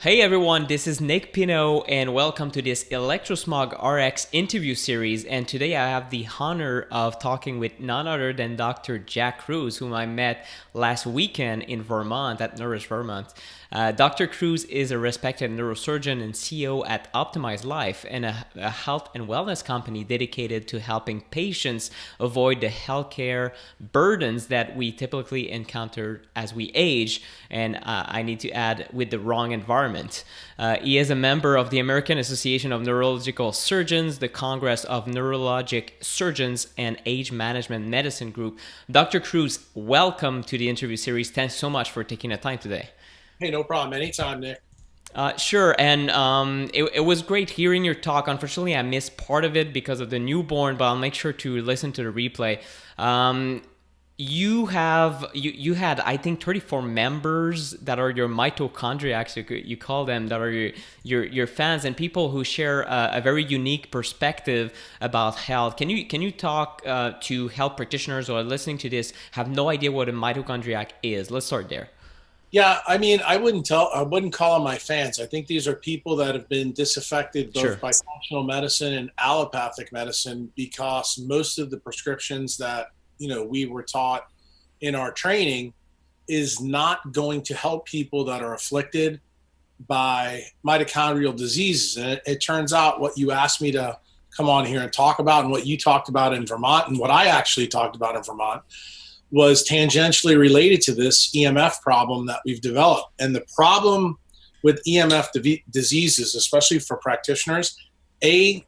Hey everyone, this is Nick Pino and welcome to this Electrosmog RX interview series. And today I have the honor of talking with none other than Dr. Jack Kruse, whom I met last weekend in Vermont at Nourish Vermont. Dr. Kruse is a respected neurosurgeon and CEO at Optimize Life, and a health and wellness company dedicated to helping patients avoid the healthcare burdens that we typically encounter as we age, and I need to add, with the wrong environment. He is a member of the American Association of Neurological Surgeons, the Congress of Neurologic Surgeons, and Age Management Medicine Group. Dr. Kruse, welcome to the interview series. Thanks so much for taking the time today. Hey, no problem. Anytime, Nick. Sure, and it was great hearing your talk. Unfortunately, I missed part of it because of the newborn, but I'll make sure to listen to the replay. You had, I think, 34 members that are your mitochondria, actually you call them, that are your fans and people who share a very unique perspective about health. Can you talk to health practitioners who are listening to this have no idea what a mitochondriac is? Let's start there. Yeah, I mean, I wouldn't call them my fans. I think these are people that have been disaffected both Sure. by functional medicine and allopathic medicine because most of the prescriptions that, we were taught in our training is not going to help people that are afflicted by mitochondrial diseases. And it turns out what you asked me to come on here and talk about and what you talked about in Vermont and what I actually talked about in Vermont was tangentially related to this EMF problem that we've developed. And the problem with EMF diseases, especially for practitioners, they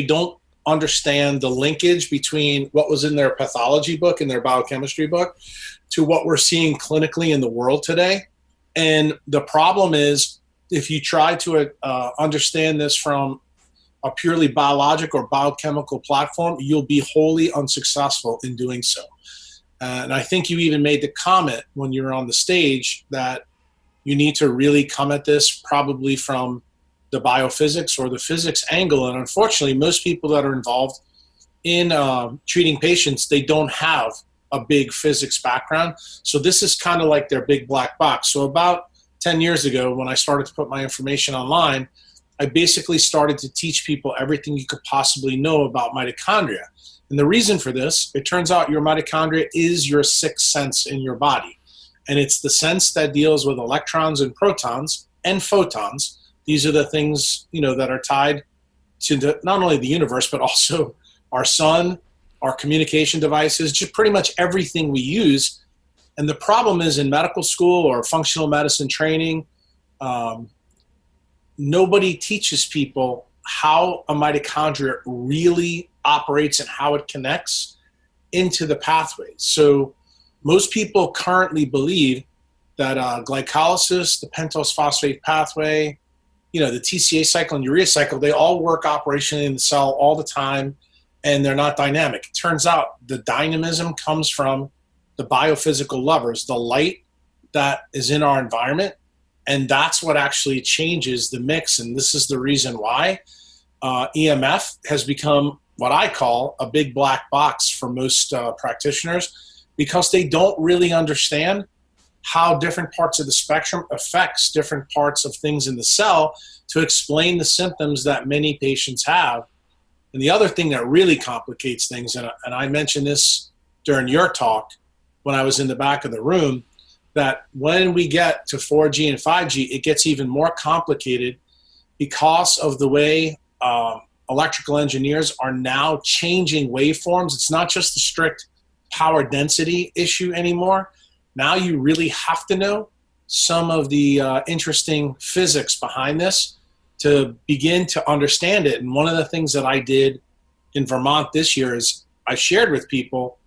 don't understand the linkage between what was in their pathology book and their biochemistry book to what we're seeing clinically in the world today. And the problem is, if you try to understand this from a purely biologic or biochemical platform, you'll be wholly unsuccessful in doing so. And I think you even made the comment when you were on the stage that you need to really come at this probably from the biophysics or the physics angle. And unfortunately, most people that are involved in treating patients, they don't have a big physics background. So this is kind of like their big black box. So about 10 years ago, when I started to put my information online, I basically started to teach people everything you could possibly know about mitochondria. And the reason for this, it turns out your mitochondria is your sixth sense in your body. And it's the sense that deals with electrons and protons and photons. These are the things, that are tied to not only the universe, but also our sun, our communication devices, just pretty much everything we use. And the problem is in medical school or functional medicine training, nobody teaches people how a mitochondria really operates and how it connects into the pathways. So most people currently believe that glycolysis, the pentose phosphate pathway, the TCA cycle and urea cycle, they all work operationally in the cell all the time, and they're not dynamic. It turns out the dynamism comes from the biophysical levers, the light that is in our environment, and that's what actually changes the mix. And this is the reason why EMF has become what I call a big black box for most practitioners, because they don't really understand how different parts of the spectrum affects different parts of things in the cell to explain the symptoms that many patients have. And the other thing that really complicates things, and I mentioned this during your talk when I was in the back of the room, that when we get to 4G and 5G, it gets even more complicated because of the way electrical engineers are now changing waveforms. It's not just the strict power density issue anymore. Now you really have to know some of the interesting physics behind this to begin to understand it. And one of the things that I did in Vermont this year is I shared with people,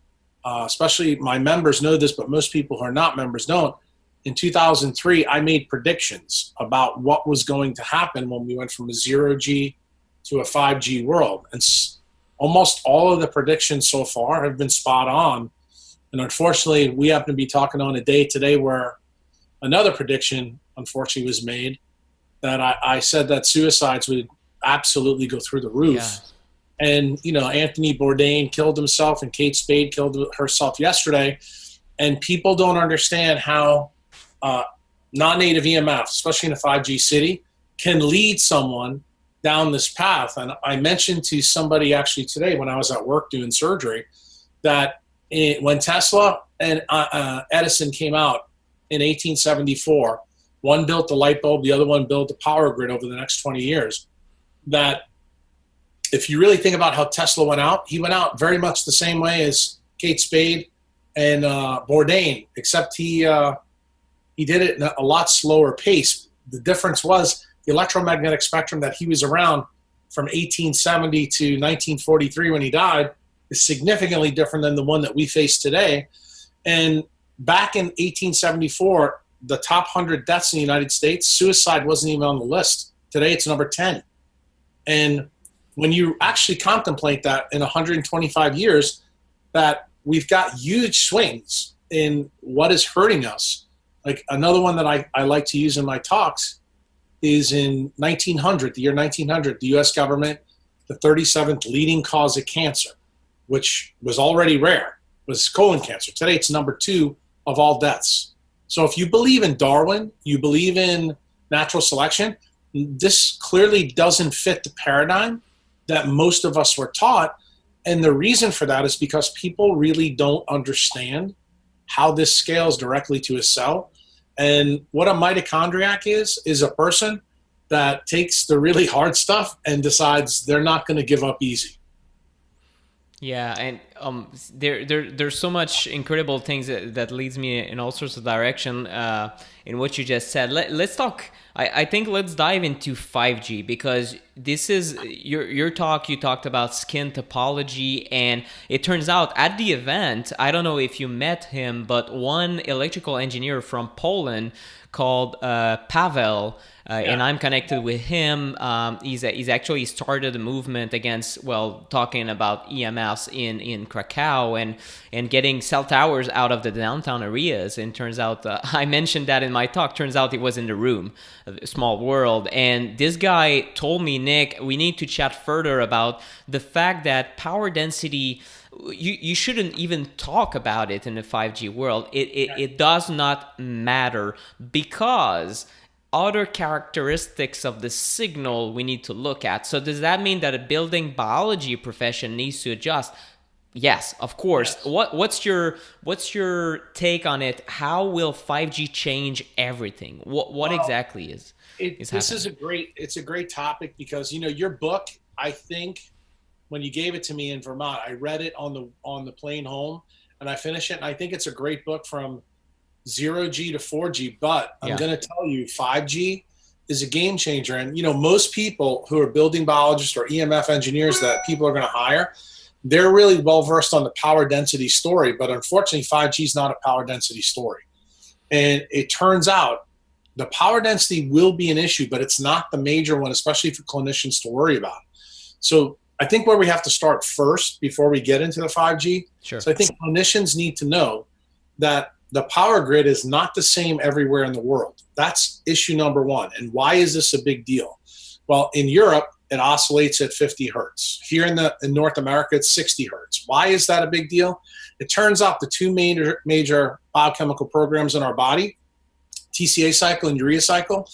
especially my members know this, but most people who are not members don't. In 2003, I made predictions about what was going to happen when we went from a 0G to a 5G world. And almost all of the predictions so far have been spot on. And unfortunately, we happen to be talking on a day today where another prediction, unfortunately, was made that I said that suicides would absolutely go through the roof. Yeah. And, Anthony Bourdain killed himself and Kate Spade killed herself yesterday. And people don't understand how non-native EMFs, especially in a 5G city, can lead someone down this path. And I mentioned to somebody actually today when I was at work doing surgery that when Tesla and Edison came out in 1874, one built the light bulb, the other one built the power grid over the next 20 years, that if you really think about how Tesla went out, he went out very much the same way as Kate Spade and Bourdain, except he did it in a lot slower pace. The difference was the electromagnetic spectrum that he was around from 1870 to 1943 when he died is significantly different than the one that we face today. And back in 1874, the top 100 deaths in the United States, suicide wasn't even on the list. Today it's number 10. And when you actually contemplate that in 125 years, that we've got huge swings in what is hurting us. Like another one that I like to use in my talks is in 1900, the year 1900, the US government, the 37th leading cause of cancer, which was already rare, was colon cancer. Today it's number 2 of all deaths. So if you believe in Darwin, you believe in natural selection, this clearly doesn't fit the paradigm that most of us were taught. And the reason for that is because people really don't understand how this scales directly to a cell. And what a mitochondriac is a person that takes the really hard stuff and decides they're not going to give up easy. Yeah, and there's so much incredible things that leads me in all sorts of direction in what you just said. Let's talk. I think let's dive into 5G, because this is your talk. You talked about skin topology, and it turns out at the event, I don't know if you met him, but one electrical engineer from Poland called Pavel. And I'm connected with him. He's actually started a movement against, talking about EMFs in Krakow and getting cell towers out of the downtown areas. And turns out, I mentioned that in my talk, turns out he was in the room, a small world. And this guy told me, Nick, we need to chat further about the fact that power density, you shouldn't even talk about it in the 5G world. It does not matter, because other characteristics of the signal we need to look at. So does that mean that a building biology profession needs to adjust? Yes, of course. Yes. What's your take on it? How will 5G change everything? What exactly is this happening? It's a great topic, because your book, I think when you gave it to me in Vermont, I read it on the plane home, and I finished it, and I think it's a great book from 0G to 4G, but I'm going to tell you 5G is a game changer. And, most people who are building biologists or EMF engineers that people are going to hire, they're really well-versed on the power density story, but unfortunately 5G is not a power density story. And it turns out the power density will be an issue, but it's not the major one, especially for clinicians to worry about. So I think where we have to start first before we get into the 5G. Sure. So I think clinicians need to know that the power grid is not the same everywhere in the world. That's issue number one. And why is this a big deal? Well, in Europe, it oscillates at 50 hertz. Here in North America, it's 60 hertz. Why is that a big deal? It turns out the two major biochemical programs in our body, TCA cycle and urea cycle,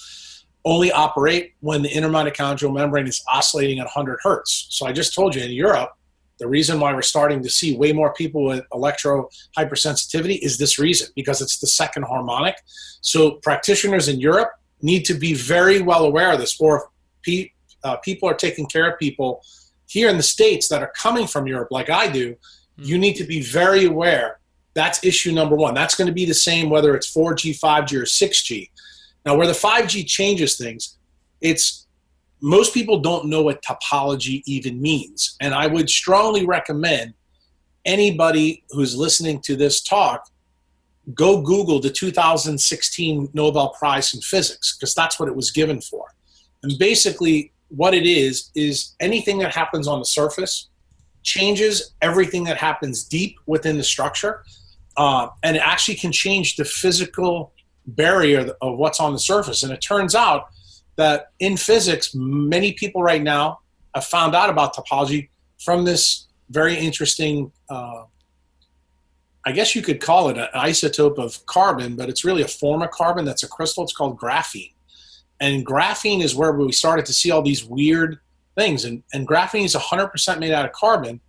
only operate when the inner mitochondrial membrane is oscillating at 100 hertz. So I just told you, in Europe, the reason why we're starting to see way more people with electro hypersensitivity is this reason, because it's the second harmonic. So practitioners in Europe need to be very well aware of this. Or if people are taking care of people here in the States that are coming from Europe like I do, you need to be very aware. That's issue number one. That's going to be the same whether it's 4G, 5G, or 6G. Now, where the 5G changes things, most people don't know what topology even means. And I would strongly recommend anybody who's listening to this talk, go Google the 2016 Nobel Prize in Physics, because that's what it was given for. And basically what it is anything that happens on the surface changes everything that happens deep within the structure. And it actually can change the physical barrier of what's on the surface. And it turns out that in physics, many people right now have found out about topology from this very interesting I guess you could call it an isotope of carbon, but it's really a form of carbon that's a crystal. It's called graphene. And graphene is where we started to see all these weird things. And graphene is 100% made out of carbon,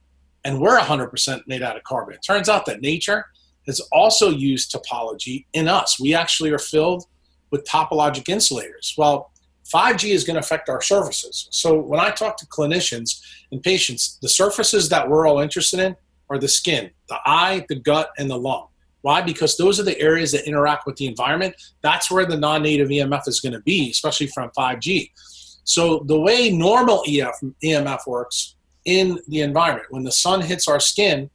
and we're 100% made out of carbon. It turns out that nature has also used topology in us. We actually are filled with topologic insulators. Well, 5G is going to affect our surfaces. So when I talk to clinicians and patients, the surfaces that we're all interested in are the skin, the eye, the gut, and the lung. Why? Because those are the areas that interact with the environment. That's where the non-native EMF is going to be, especially from 5G. So the way normal EMF works in the environment, when the sun hits our skin,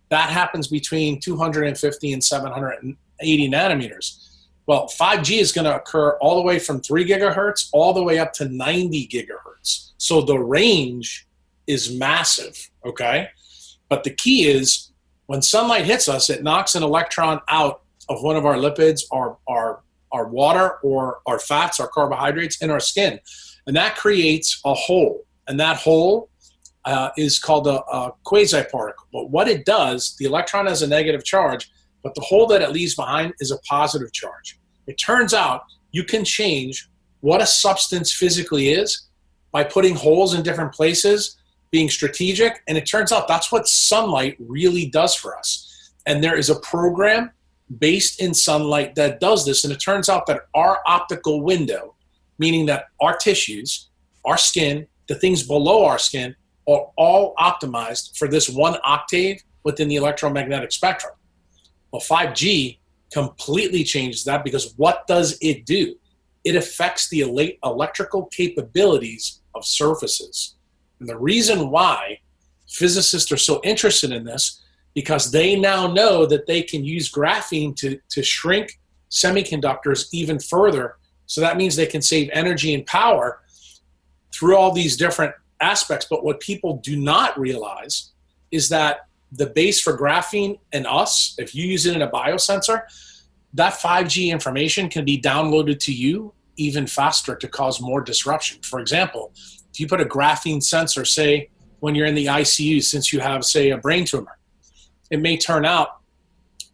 that happens between 250 and 780 nanometers. Well, 5G is going to occur all the way from 3 gigahertz all the way up to 90 gigahertz. So the range is massive, okay? But the key is when sunlight hits us, it knocks an electron out of one of our lipids, our water, or our fats, our carbohydrates in our skin. And that creates a hole. And that hole is called a quasi-particle. But what it does, the electron has a negative charge, but the hole that it leaves behind is a positive charge. It turns out you can change what a substance physically is by putting holes in different places, being strategic, and it turns out that's what sunlight really does for us. And there is a program based in sunlight that does this, and it turns out that our optical window, meaning that our tissues, our skin, the things below our skin, are all optimized for this one octave within the electromagnetic spectrum. Well, 5G completely changes that, because what does it do? It affects the electrical capabilities of surfaces. And the reason why physicists are so interested in this, because they now know that they can use graphene to shrink semiconductors even further. So that means they can save energy and power through all these different aspects. But what people do not realize is that the base for graphene and us, if you use it in a biosensor, that 5G information can be downloaded to you even faster to cause more disruption. For example, if you put a graphene sensor, say, when you're in the ICU, since you have, say, a brain tumor, it may turn out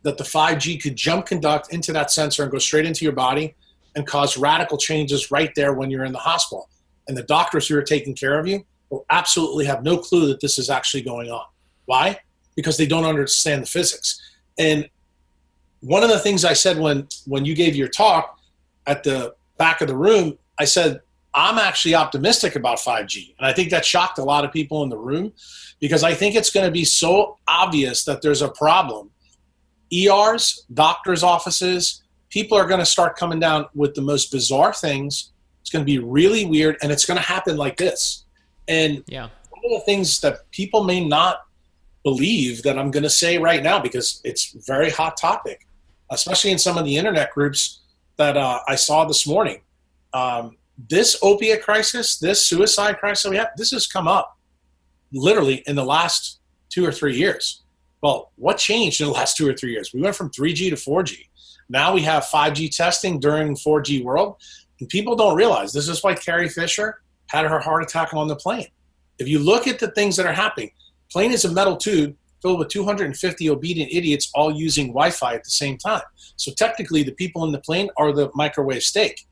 that the 5G could jump conduct into that sensor and go straight into your body and cause radical changes right there when you're in the hospital. And the doctors who are taking care of you will absolutely have no clue that this is actually going on. Why? Because they don't understand the physics. And one of the things I said when you gave your talk at the back of the room, I said, I'm actually optimistic about 5G. And I think that shocked a lot of people in the room, because I think it's going to be so obvious that there's a problem. ERs, doctors' offices, people are going to start coming down with the most bizarre things. It's going to be really weird, and it's going to happen like this. And one of the things that people may not believe that I'm going to say right now, because it's a very hot topic, especially in some of the internet groups that I saw this morning. This opiate crisis, this suicide crisis we have, this has come up literally in the last 2 or 3 years. Well, what changed in the last 2 or 3 years? We went from 3G to 4G. Now we have 5G testing during 4G world. And people don't realize this is why Carrie Fisher had her heart attack on the plane. If you look at the things that are happening, plane is a metal tube filled with 250 obedient idiots all using Wi-Fi at the same time. So technically the people in the plane are the microwave steak.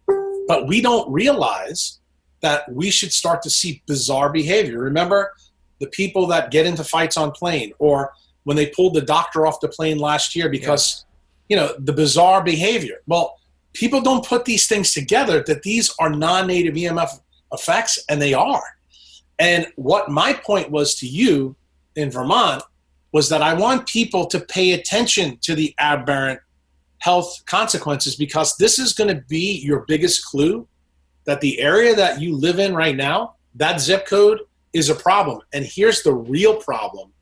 But we don't realize that we should start to see bizarre behavior. Remember the people that get into fights on plane, or when they pulled the doctor off the plane last year because, the bizarre behavior. Well, people don't put these things together, that these are non-native EMF effects, and they are. And what my point was to you in Vermont was that I want people to pay attention to the aberrant health consequences, because this is going to be your biggest clue that the area that you live in right now, that zip code, is a problem. And here's the real problem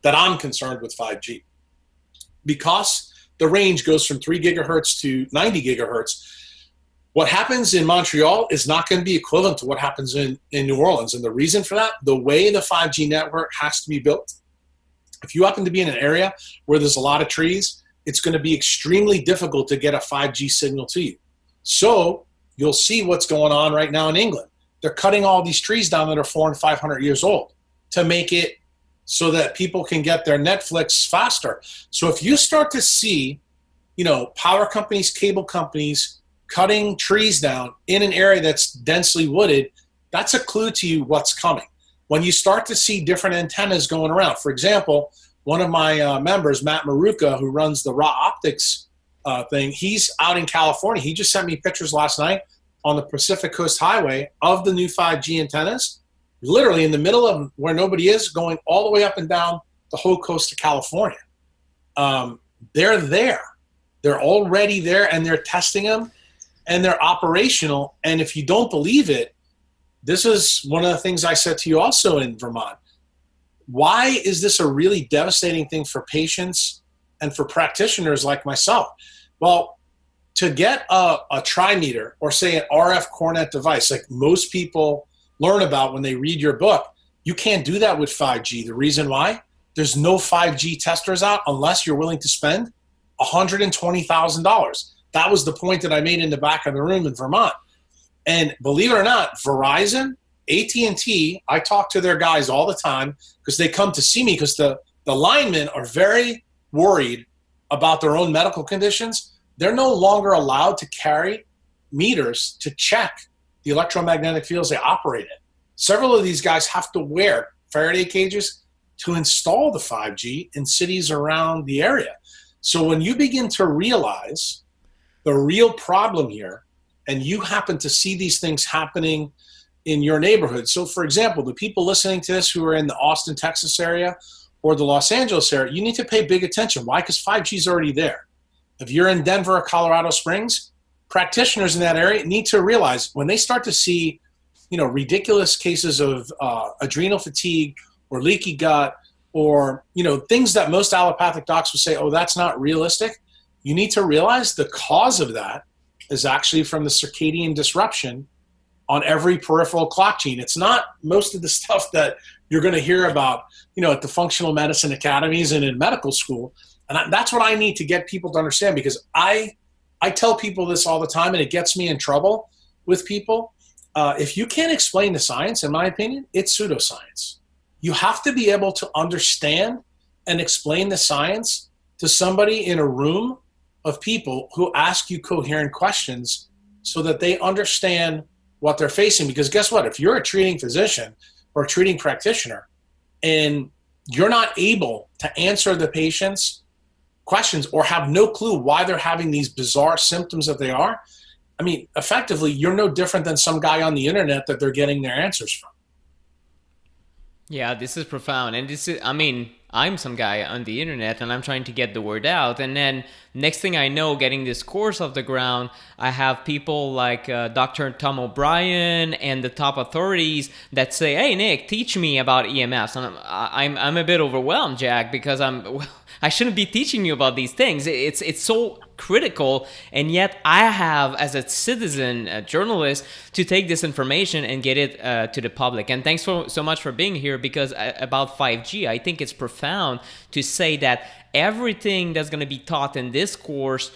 that I'm concerned with 5G. Because the range goes from 3 gigahertz to 90 gigahertz, what happens in Montreal is not going to be equivalent to what happens in New Orleans. And the reason for that, the way the 5G network has to be built, if you happen to be in an area where there's a lot of trees, it's going to be extremely difficult to get a 5G signal to you. So you'll see what's going on right now in England. They're cutting all these trees down that are 400 and 500 years old to make it so that people can get their Netflix faster. So if you start to see, power companies, cable companies cutting trees down in an area that's densely wooded, that's a clue to you what's coming. When you start to see different antennas going around, for example, one of my members, Matt Maruka, who runs the Raw Optics thing, he's out in California. He just sent me pictures last night on the Pacific Coast Highway of the new 5G antennas, literally in the middle of where nobody is, going all the way up and down the whole coast of California. They're there. They're already there, and they're testing them, and they're operational. And if you don't believe it, this is one of the things I said to you also in Vermont. Why is this a really devastating thing for patients and for practitioners like myself? Well, to get a trimeter or say an RF Cornet device, like most people learn about when they read your book, you can't do that with 5G. The reason why? There's no 5G testers out unless you're willing to spend $120,000. That was the point that I made in the back of the room in Vermont. And believe it or not, Verizon, AT&T, I talk to their guys all the time because they come to see me because the linemen are very worried about their own medical conditions. They're no longer allowed to carry meters to check the electromagnetic fields they operate in. Several of these guys have to wear Faraday cages to install the 5G in cities around the area. So when you begin to realize the real problem here, and you happen to see these things happening in your neighborhood. So for example, the people listening to this who are in the Austin, Texas area or the Los Angeles area, you need to pay big attention. Why? Because 5G is already there. If you're in Denver or Colorado Springs, practitioners in that area need to realize when they start to see, ridiculous cases of adrenal fatigue or leaky gut or, things that most allopathic docs would say, oh, that's not realistic. You need to realize the cause of that is actually from the circadian disruption on every peripheral clock gene. It's not most of the stuff that you're going to hear about, at the functional medicine academies and in medical school. And that's what I need to get people to understand, because I tell people this all the time and it gets me in trouble with people. If you can't explain the science, in my opinion, it's pseudoscience. You have to be able to understand and explain the science to somebody in a room of people who ask you coherent questions so that they understand what they're facing. Because guess what? If you're a treating physician or a treating practitioner and you're not able to answer the patient's questions or have no clue why they're having these bizarre symptoms that they are, effectively, you're no different than some guy on the internet that they're getting their answers from. Yeah, this is profound. And this is, I'm some guy on the internet and I'm trying to get the word out. And then next thing I know, getting this course off the ground, I have people like Dr. Tom O'Brien and the top authorities that say, hey, Nick, teach me about EMFs. And I'm a bit overwhelmed, Jack, because I shouldn't be teaching you about these things. It's so critical, and yet I have, as a citizen, a journalist, to take this information and get it to the public. And thanks so much for being here, because about 5G, I think it's profound to say that everything that's going to be taught in this course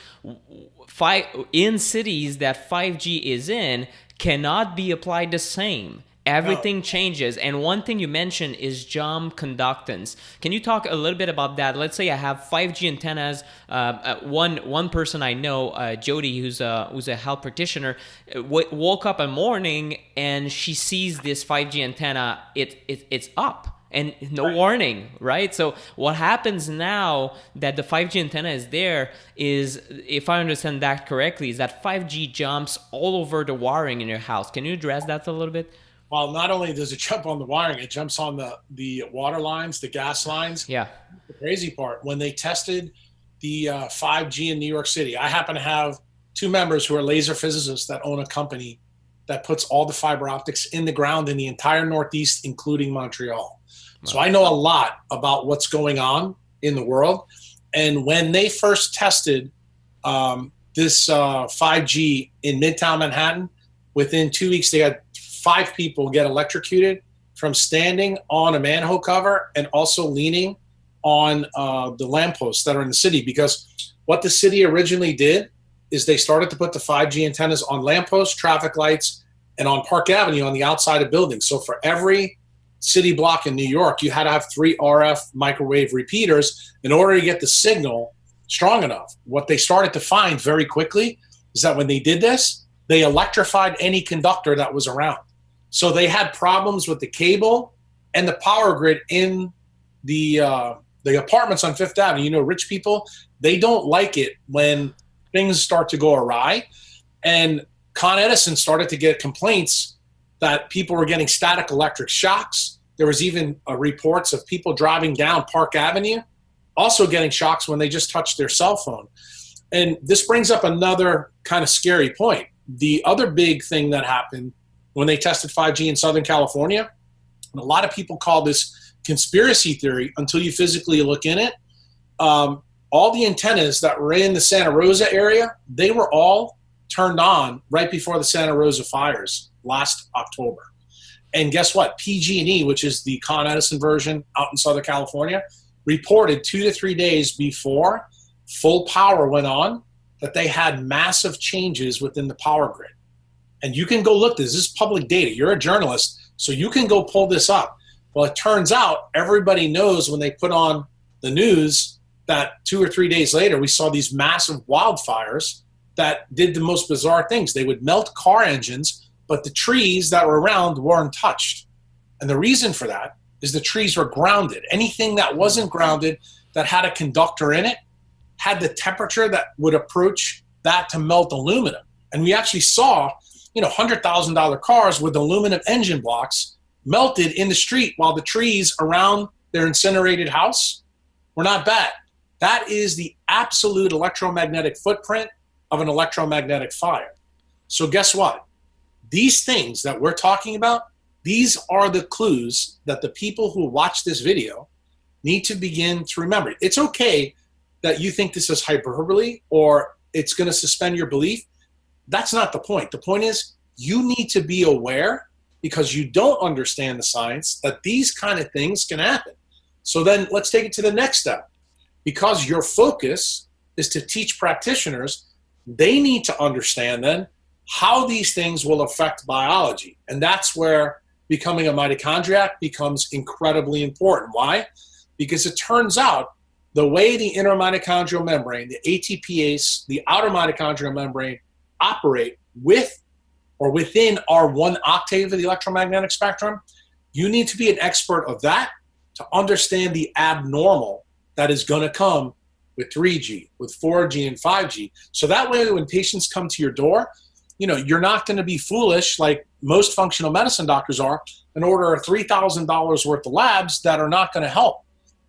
in cities that 5G is in cannot be applied the same. Everything changes. And one thing you mentioned is jump conductance. Can you talk a little bit about that? Let's say I have 5G antennas. One person I know, Jody, who's a health practitioner, woke up a morning and she sees this 5G antenna. It's up. And no warning, right? So what happens now that the 5G antenna is there is, if I understand that correctly, is that 5G jumps all over the wiring in your house. Can you address that a little bit? Well, not only does it jump on the wiring, it jumps on the water lines, the gas lines. Yeah. The crazy part, when they tested the 5G in New York City, I happen to have two members who are laser physicists that own a company that puts all the fiber optics in the ground in the entire Northeast, including Montreal. Wow. So I know a lot about what's going on in the world. And when they first tested this 5G in Midtown Manhattan, within 2 weeks, they had 5 people get electrocuted from standing on a manhole cover and also leaning on the lampposts that are in the city. Because what the city originally did is they started to put the 5G antennas on lampposts, traffic lights, and on Park Avenue on the outside of buildings. So for every city block in New York, you had to have 3 RF microwave repeaters in order to get the signal strong enough. What they started to find very quickly is that when they did this, they electrified any conductor that was around. So they had problems with the cable and the power grid in the apartments on Fifth Avenue. You know, rich people, they don't like it when things start to go awry. And Con Edison started to get complaints that people were getting static electric shocks. There was even reports of people driving down Park Avenue also getting shocks when they just touched their cell phone. And this brings up another kind of scary point. The other big thing that happened when they tested 5G in Southern California, and a lot of people call this conspiracy theory until you physically look in it, all the antennas that were in the Santa Rosa area, they were all turned on right before the Santa Rosa fires last October. And guess what? PG&E, which is the Con Edison version out in Southern California, reported 2 to 3 days before full power went on that they had massive changes within the power grid. And you can go look this. This is public data. You're a journalist, so you can go pull this up. Well, it turns out everybody knows when they put on the news that 2 or 3 days later, we saw these massive wildfires that did the most bizarre things. They would melt car engines, but the trees that were around weren't touched. And the reason for that is the trees were grounded. Anything that wasn't grounded that had a conductor in it had the temperature that would approach that to melt aluminum. And we actually saw, $100,000 cars with aluminum engine blocks melted in the street while the trees around their incinerated house were not bad. That is the absolute electromagnetic footprint of an electromagnetic fire. So guess what? These things that we're talking about, these are the clues that the people who watch this video need to begin to remember. It's okay that you think this is hyperbole or it's going to suspend your belief. That's not the point. The point is you need to be aware, because you don't understand the science, that these kind of things can happen. So then let's take it to the next step. Because your focus is to teach practitioners, they need to understand then how these things will affect biology. And that's where becoming a mitochondriac becomes incredibly important. Why? Because it turns out the way the inner mitochondrial membrane, the ATPase, the outer mitochondrial membrane operate with or within our 1 octave of the electromagnetic spectrum, you need to be an expert of that to understand the abnormal that is going to come with 3G, with 4G and 5G. So that way when patients come to your door, you're not going to be foolish like most functional medicine doctors are and order $3,000 worth of labs that are not going to help.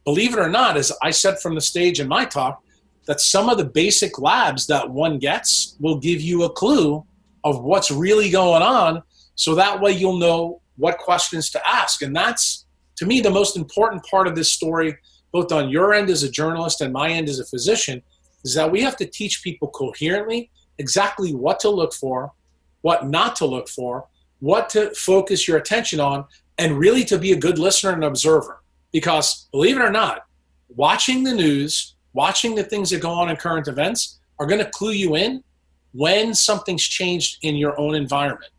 Believe it or not, as I said from the stage in my talk, that some of the basic labs that one gets will give you a clue of what's really going on, so that way you'll know what questions to ask. And that's, to me, the most important part of this story, both on your end as a journalist and my end as a physician, is that we have to teach people coherently exactly what to look for, what not to look for, what to focus your attention on, and really to be a good listener and observer. Because, believe it or not, watching the news, watching the things that go on in current events are going to clue you in when something's changed in your own environment.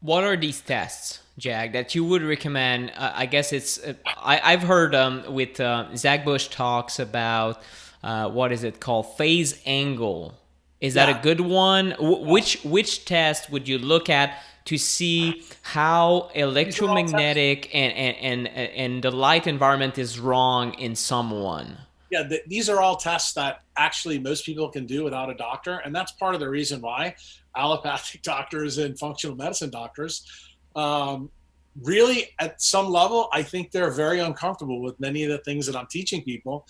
What are these tests, Jack, that you would recommend? I guess it's, I've heard with Zach Bush talks about, what is it called? Phase angle. Is that a good one? Which test would you look at to see how electromagnetic and the light environment is wrong in someone? Yeah, these are all tests that actually most people can do without a doctor. And that's part of the reason why allopathic doctors and functional medicine doctors, really at some level, I think they're very uncomfortable with many of the things that I'm teaching people,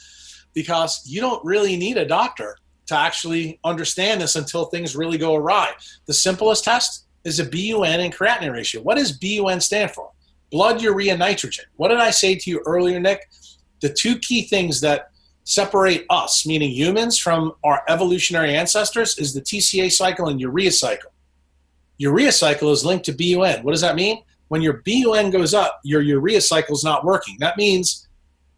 because you don't really need a doctor to actually understand this until things really go awry. The simplest test is a BUN and creatinine ratio. What does BUN stand for? Blood urea nitrogen. What did I say to you earlier, Nick? The 2 key things that separate us, meaning humans, from our evolutionary ancestors is the TCA cycle and urea cycle. Urea cycle is linked to BUN. What does that mean? When your BUN goes up, your urea cycle is not working. That means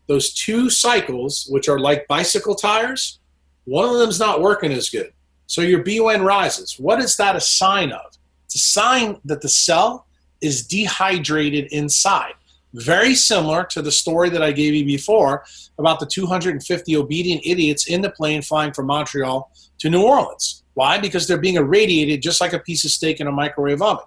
those 2 cycles, which are like bicycle tires, one of them is not working as good. So your BUN rises. What is that a sign of? It's a sign that the cell is dehydrated inside. Very similar to the story that I gave you before about the 250 obedient idiots in the plane flying from Montreal to New Orleans. Why? Because they're being irradiated just like a piece of steak in a microwave oven.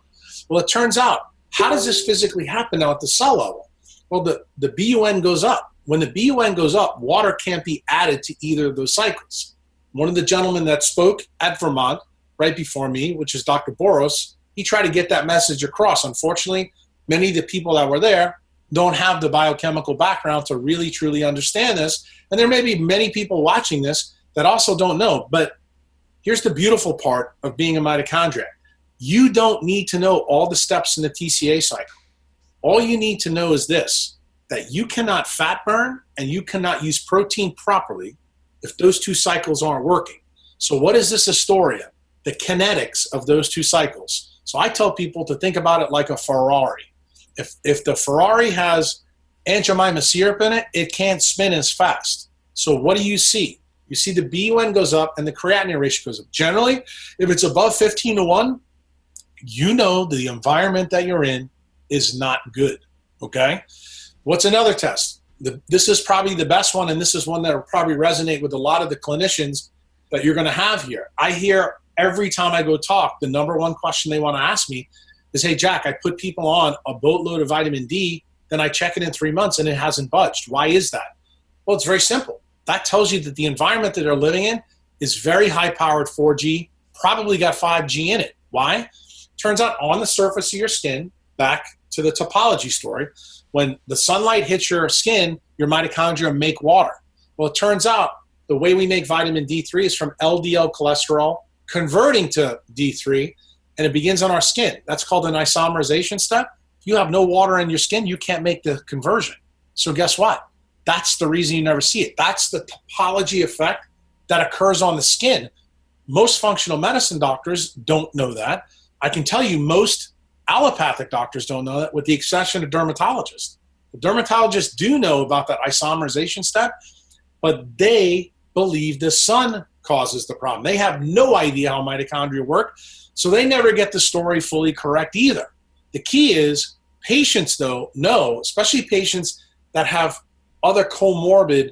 Well, it turns out, how does this physically happen now at the cell level? Well, the BUN goes up. When the BUN goes up, water can't be added to either of those cycles. One of the gentlemen that spoke at Vermont right before me, which is Dr. Boros, he tried to get that message across. Unfortunately, many of the people that were there don't have the biochemical background to really, truly understand this. And there may be many people watching this that also don't know. But here's the beautiful part of being a mitochondriac. You don't need to know all the steps in the TCA cycle. All you need to know is this, that you cannot fat burn and you cannot use protein properly if those two cycles aren't working. So what is this a story of? The kinetics of those two cycles. So I tell people to think about it like a Ferrari. If the Ferrari has Aunt Jemima syrup in it, it can't spin as fast. So what do you see? You see the BUN goes up and the creatinine ratio goes up. Generally, if it's above 15-1, you know the environment that you're in is not good, okay? What's another test? This is probably the best one, and this is one that will probably resonate with a lot of the clinicians that you're gonna have here. I hear every time I go talk, the number one question they wanna ask me is, hey, Jack, I put people on a boatload of vitamin D, then I check it in 3 months and it hasn't budged. Why is that? Well, it's very simple. That tells you that the environment that they're living in is very high-powered 4G, probably got 5G in it. Why? Turns out on the surface of your skin, back to the topology story, when the sunlight hits your skin, your mitochondria make water. Well, it turns out the way we make vitamin D3 is from LDL cholesterol converting to D3, and it begins on our skin. That's called an isomerization step. If you have no water in your skin, you can't make the conversion. So guess what? That's the reason you never see it. That's the topology effect that occurs on the skin. Most functional medicine doctors don't know that. I can tell you most allopathic doctors don't know that, with the exception of dermatologists. The dermatologists do know about that isomerization step, but they believe the sun causes the problem. They have no idea how mitochondria work, so they never get the story fully correct either. The key is patients, though, know, especially patients that have other comorbid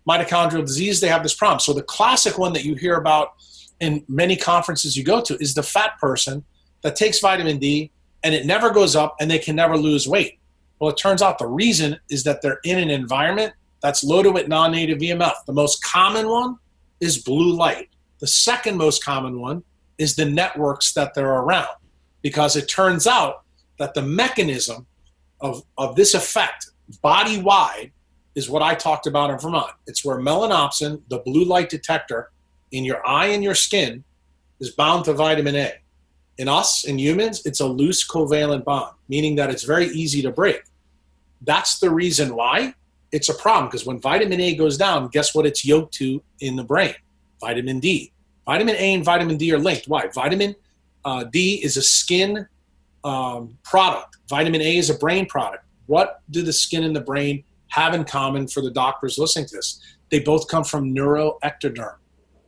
mitochondrial disease, they have this problem. So the classic one that you hear about in many conferences you go to is the fat person that takes vitamin D and it never goes up and they can never lose weight. Well, it turns out the reason is that they're in an environment that's loaded with non-native EMF. The most common one is blue light. The second most common one is the networks that they're around, because it turns out that the mechanism of this effect body-wide is what I talked about in Vermont. It's where melanopsin, the blue light detector in your eye and your skin, is bound to vitamin A. In us, in humans, it's a loose covalent bond, meaning that it's very easy to break. That's the reason why it's a problem, because when vitamin A goes down, guess what it's yoked to in the brain? Vitamin D. Vitamin A and vitamin D are linked. Why? Vitamin D is a skin product. Vitamin A is a brain product. What do the skin and the brain have in common for the doctors listening to this? They both come from neuroectoderm.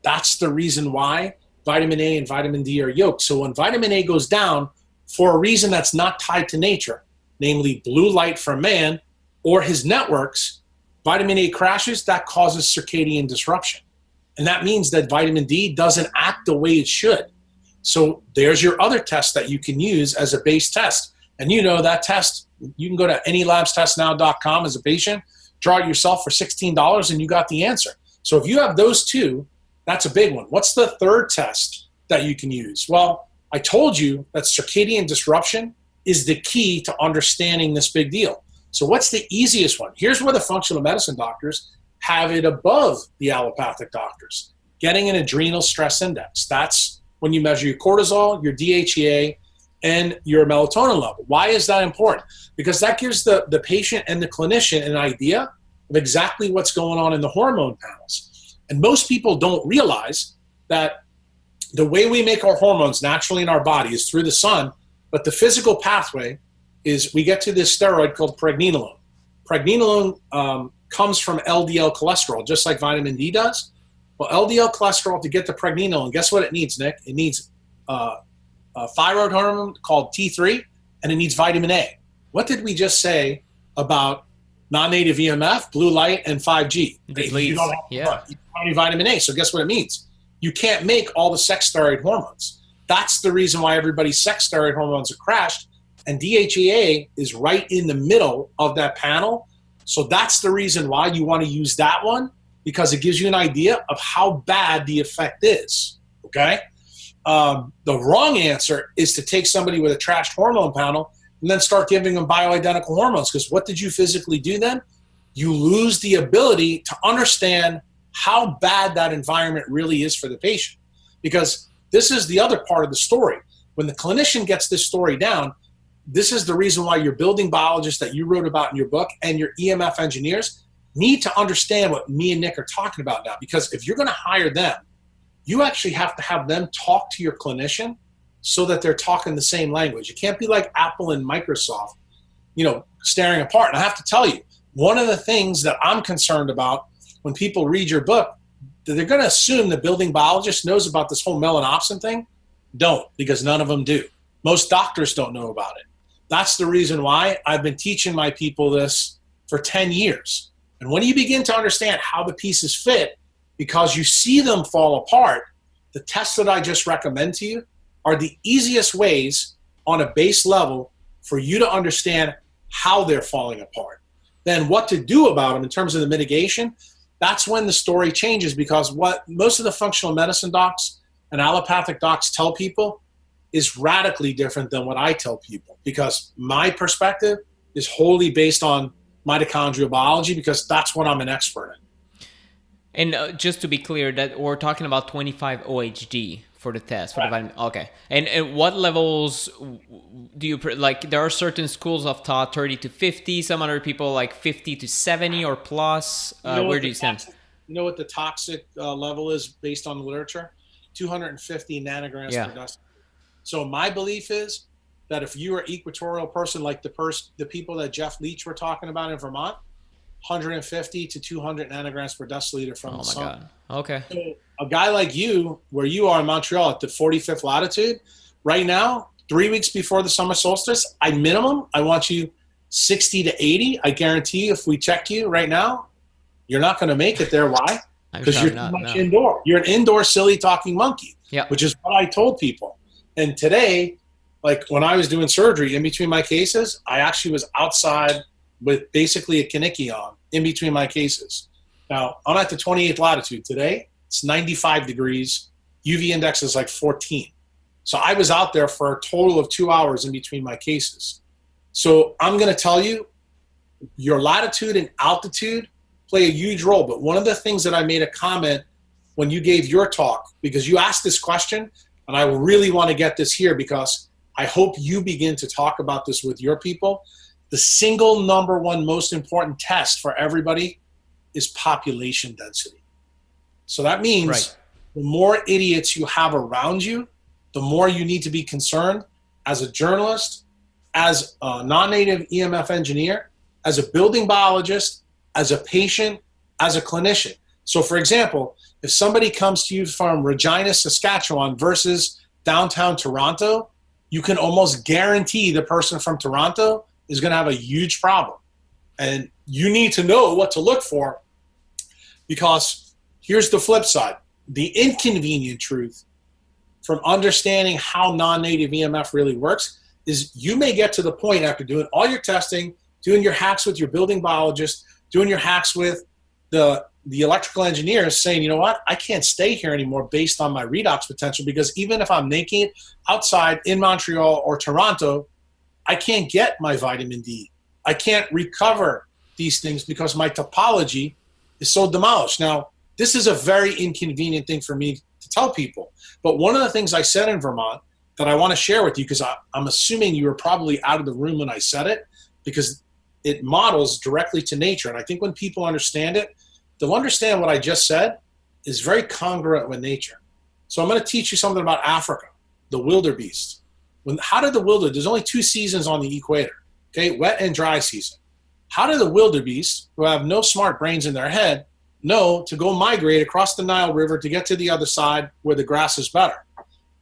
That's the reason why vitamin A and vitamin D are yoked. So when vitamin A goes down for a reason that's not tied to nature, namely blue light from man or his networks, vitamin A crashes, that causes circadian disruption. And that means that vitamin D doesn't act the way it should. So there's your other test that you can use as a base test. And you know that test, you can go to anylabstestnow.com as a patient, draw it yourself for $16 and you got the answer. So if you have those two, that's a big one. What's the third test that you can use? Well, I told you that circadian disruption is the key to understanding this big deal. So what's the easiest one? Here's where the functional medicine doctors have it above the allopathic doctors. Getting an adrenal stress index. That's when you measure your cortisol, your DHEA, and your melatonin level. Why is that important? Because that gives the patient and the clinician an idea of exactly what's going on in the hormone panels. And most people don't realize that the way we make our hormones naturally in our body is through the sun, but the physical pathway is we get to this steroid called pregnenolone. Pregnenolone comes from LDL cholesterol, just like vitamin D does. Well, LDL cholesterol, to get to pregnenolone, guess what it needs, Nick? It needs a thyroid hormone called T3 and it needs vitamin A. What did we just say about non-native EMF, blue light, and 5G? You don't have any vitamin A. So guess what it means? You can't make all the sex steroid hormones. That's the reason why everybody's sex steroid hormones are crashed. And DHEA is right in the middle of that panel. So that's the reason why you want to use that one, because it gives you an idea of how bad the effect is, okay? The wrong answer is to take somebody with a trashed hormone panel and then start giving them bioidentical hormones, because what did you physically do then? You lose the ability to understand how bad that environment really is for the patient. Because this is the other part of the story. When the clinician gets this story down, this is the reason why your building biologists that you wrote about in your book and your EMF engineers need to understand what me and Nick are talking about now. Because if you're going to hire them, you actually have to have them talk to your clinician so that they're talking the same language. It can't be like Apple and Microsoft, staring apart. And I have to tell you, one of the things that I'm concerned about when people read your book, that they're going to assume the building biologist knows about this whole melanopsin thing. Don't, because none of them do. Most doctors don't know about it. That's the reason why I've been teaching my people this for 10 years. And when you begin to understand how the pieces fit, because you see them fall apart, the tests that I just recommend to you are the easiest ways on a base level for you to understand how they're falling apart. Then what to do about them in terms of the mitigation, that's when the story changes, because what most of the functional medicine docs and allopathic docs tell people is radically different than what I tell people, because my perspective is wholly based on mitochondrial biology, because that's what I'm an expert in. And just to be clear, that we're talking about 25 OHD for the test. For the vitamin. Okay. And what levels do you, like, there are certain schools of thought, 30 to 50, some other people like 50 to 70 or plus. Where do you stand? You know what the toxic level is based on the literature? 250 nanograms per deciliter. So my belief is that if you are an equatorial person, like the people that Jeff Leach were talking about in Vermont, 150 to 200 nanograms per deciliter from the sun. Oh my God. Okay. So a guy like you, where you are in Montreal at the 45th latitude, right now, 3 weeks before the summer solstice, I want you 60 to 80. I guarantee you, if we check you right now, you're not going to make it there. Why? Because you're too much indoor. You're an indoor silly talking monkey, which is what I told people. And today, like when I was doing surgery in between my cases, I actually was outside with basically a Kaniki on in between my cases. Now, I'm at the 28th latitude. Today, it's 95 degrees. UV index is like 14. So I was out there for a total of 2 hours in between my cases. So I'm going to tell you, your latitude and altitude play a huge role. But one of the things that I made a comment when you gave your talk, because you asked this question, and I really want to get this here because I hope you begin to talk about this with your people. The single number one most important test for everybody is population density. So that means the more idiots you have around you, the more you need to be concerned as a journalist, as a non-native EMF engineer, as a building biologist, as a patient, as a clinician. So for example, if somebody comes to you from Regina, Saskatchewan versus downtown Toronto, you can almost guarantee the person from Toronto is going to have a huge problem. And you need to know what to look for, because here's the flip side. The inconvenient truth from understanding how non-native EMF really works is you may get to the point after doing all your testing, doing your hacks with your building biologist, doing your hacks with the electrical engineers, saying, you know what, I can't stay here anymore based on my redox potential, because even if I'm making it outside in Montreal or Toronto, I can't get my vitamin D. I can't recover these things because my topology is so demolished. Now, this is a very inconvenient thing for me to tell people. But one of the things I said in Vermont that I want to share with you, because I'm assuming you were probably out of the room when I said it, because it models directly to nature. And I think when people understand it, they'll understand what I just said is very congruent with nature. So I'm going to teach you something about Africa, the wildebeest. How did the wildebeest, there's only 2 seasons on the equator, okay, wet and dry season. How do the wildebeest, who have no smart brains in their head, know to go migrate across the Nile River to get to the other side where the grass is better?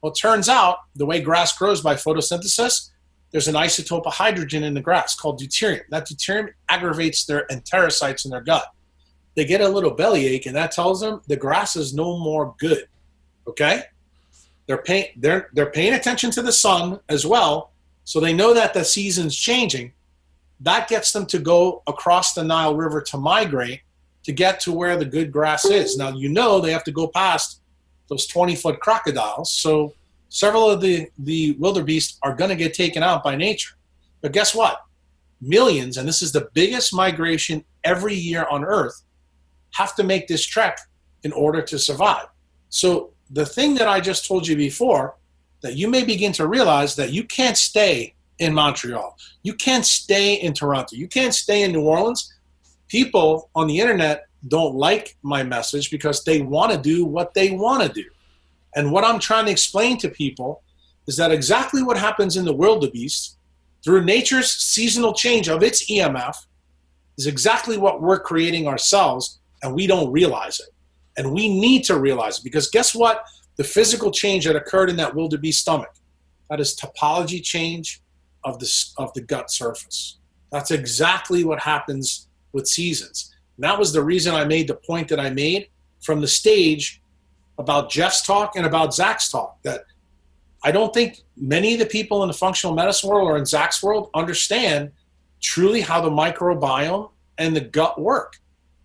Well, it turns out the way grass grows by photosynthesis, there's an isotope of hydrogen in the grass called deuterium. That deuterium aggravates their enterocytes in their gut. They get a little bellyache, and that tells them the grass is no more good. Okay? They're paying attention to the sun as well, so they know that the season's changing. That gets them to go across the Nile River to migrate to get to where the good grass is. Now, they have to go past those 20-foot crocodiles, so several of the wildebeest are going to get taken out by nature. But guess what? Millions, and this is the biggest migration every year on Earth, have to make this trek in order to survive. So the thing that I just told you before, that you may begin to realize that you can't stay in Montreal. You can't stay in Toronto. You can't stay in New Orleans. People on the internet don't like my message because they want to do what they want to do. And what I'm trying to explain to people is that exactly what happens in the wildebeest through nature's seasonal change of its EMF is exactly what we're creating ourselves, and we don't realize it. And we need to realize it, because guess what? The physical change that occurred in that wildebeest stomach, that is topology change of the gut surface. That's exactly what happens with seasons. And that was the reason I made the point that I made from the stage about Jeff's talk and about Zach's talk, that I don't think many of the people in the functional medicine world or in Zach's world understand truly how the microbiome and the gut work.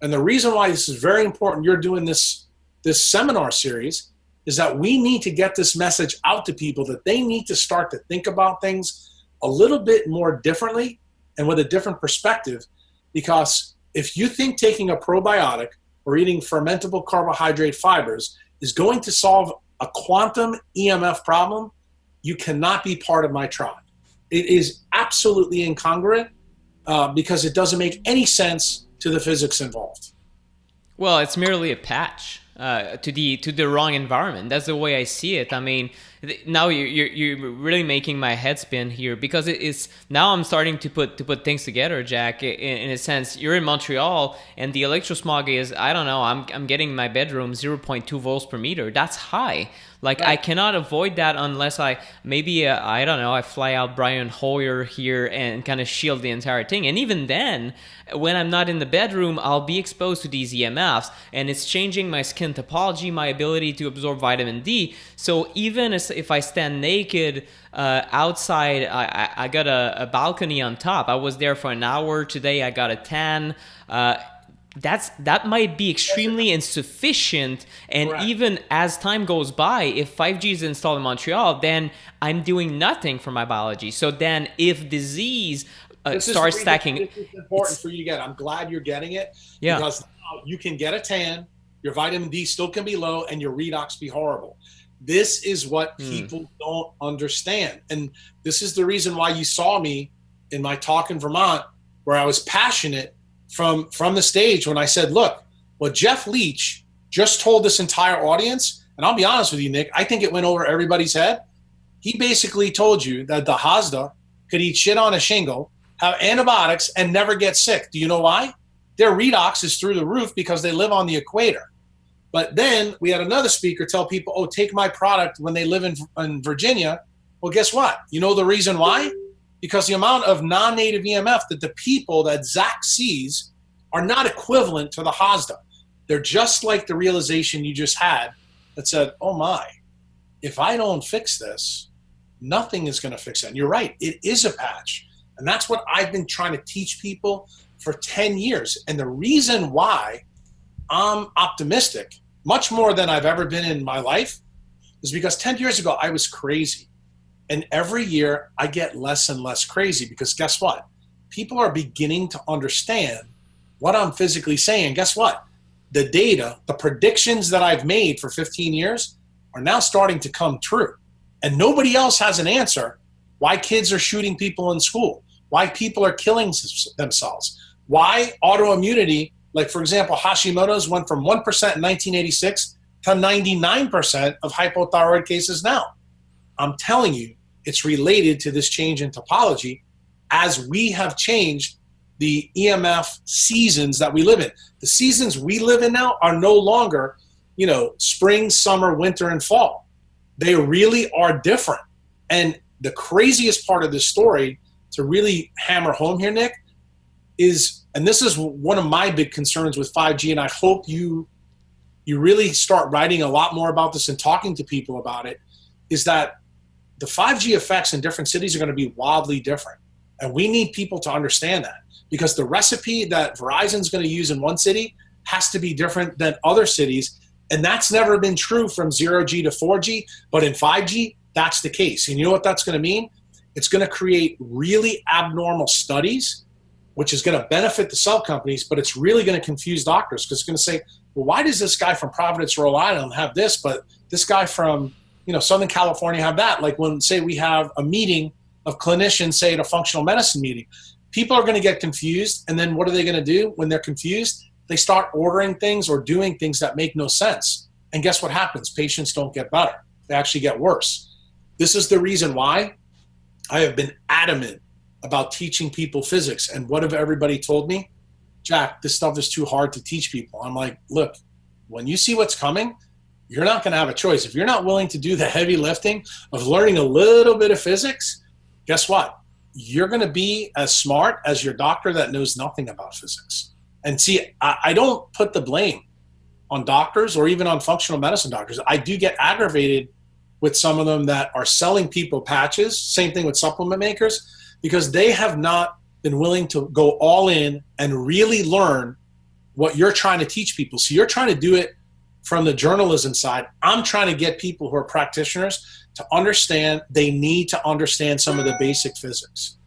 And the reason why this is very important, you're doing this seminar series, is that we need to get this message out to people that they need to start to think about things a little bit more differently and with a different perspective. Because if you think taking a probiotic or eating fermentable carbohydrate fibers is going to solve a quantum EMF problem, you cannot be part of my tribe. It is absolutely incongruent because it doesn't make any sense to the physics involved. Well, it's merely a patch to the wrong environment. That's the way I see it. I mean, now you're really making my head spin here, because it's now I'm starting to put things together, Jack. In a sense, you're in Montreal, and the electrosmog is, I don't know, I'm getting in my bedroom 0.2 volts per meter. That's high. Like, right. I cannot avoid that unless I fly out Brian Hoyer here and kind of shield the entire thing. And even then, when I'm not in the bedroom, I'll be exposed to these EMFs, and it's changing my skin topology, my ability to absorb vitamin D. So even if I stand naked outside, I got a balcony on top. I was there for an hour today. I got a tan. That might be extremely insufficient, and correct. Even as time goes by, if 5G is installed in Montreal, then I'm doing nothing for my biology. So then if disease starts stacking... This is important for you to get. I'm glad you're getting it, yeah. Because you can get a tan, your vitamin D still can be low, and your redox be horrible. This is what people don't understand. And this is the reason why you saw me in my talk in Vermont, where I was passionate from the stage when I said, look, what Jeff Leach just told this entire audience, and I'll be honest with you, Nick, I think it went over everybody's head. He basically told you that the Hazda could eat shit on a shingle, have antibiotics, and never get sick. Do you know why? Their redox is through the roof because they live on the equator. But then we had another speaker tell people, oh, take my product when they live in Virginia. Well, guess what? You know the reason why? Because the amount of non-native EMF that the people that Zach sees are not equivalent to the Hazda. They're just like the realization you just had that said, oh my, if I don't fix this, nothing is going to fix it. And you're right, it is a patch. And that's what I've been trying to teach people for 10 years. And the reason why I'm optimistic, much more than I've ever been in my life, is because 10 years ago, I was crazy. And every year I get less and less crazy, because guess what? People are beginning to understand what I'm physically saying. Guess what? The data, the predictions that I've made for 15 years are now starting to come true. And nobody else has an answer why kids are shooting people in school, why people are killing themselves, why autoimmunity, like for example, Hashimoto's went from 1% in 1986 to 99% of hypothyroid cases now. I'm telling you, it's related to this change in topology as we have changed the EMF seasons that we live in. The seasons we live in now are no longer, spring, summer, winter, and fall. They really are different. And the craziest part of this story to really hammer home here, Nick, is, and this is one of my big concerns with 5G, and I hope you really start writing a lot more about this and talking to people about it, is that the 5G effects in different cities are going to be wildly different. And we need people to understand that, because the recipe that Verizon's going to use in one city has to be different than other cities. And that's never been true from 0G to 4G, but in 5G, that's the case. And you know what that's going to mean? It's going to create really abnormal studies, which is going to benefit the cell companies, but it's really going to confuse doctors, because it's going to say, well, why does this guy from Providence, Rhode Island have this, but this guy from Southern California have that? Like when, say, we have a meeting of clinicians, say at a functional medicine meeting, people are going to get confused. And then what are they going to do when they're confused? They start ordering things or doing things that make no sense. And guess what happens? Patients don't get better. They actually get worse. This is the reason why I have been adamant about teaching people physics. And what have everybody told me? Jack, this stuff is too hard to teach people. I'm like, look, when you see what's coming, you're not going to have a choice. If you're not willing to do the heavy lifting of learning a little bit of physics, guess what? You're going to be as smart as your doctor that knows nothing about physics. And see, I don't put the blame on doctors or even on functional medicine doctors. I do get aggravated with some of them that are selling people patches, same thing with supplement makers, because they have not been willing to go all in and really learn what you're trying to teach people. So you're trying to do it from the journalism side. I'm trying to get people who are practitioners to understand they need to understand some of the basic physics.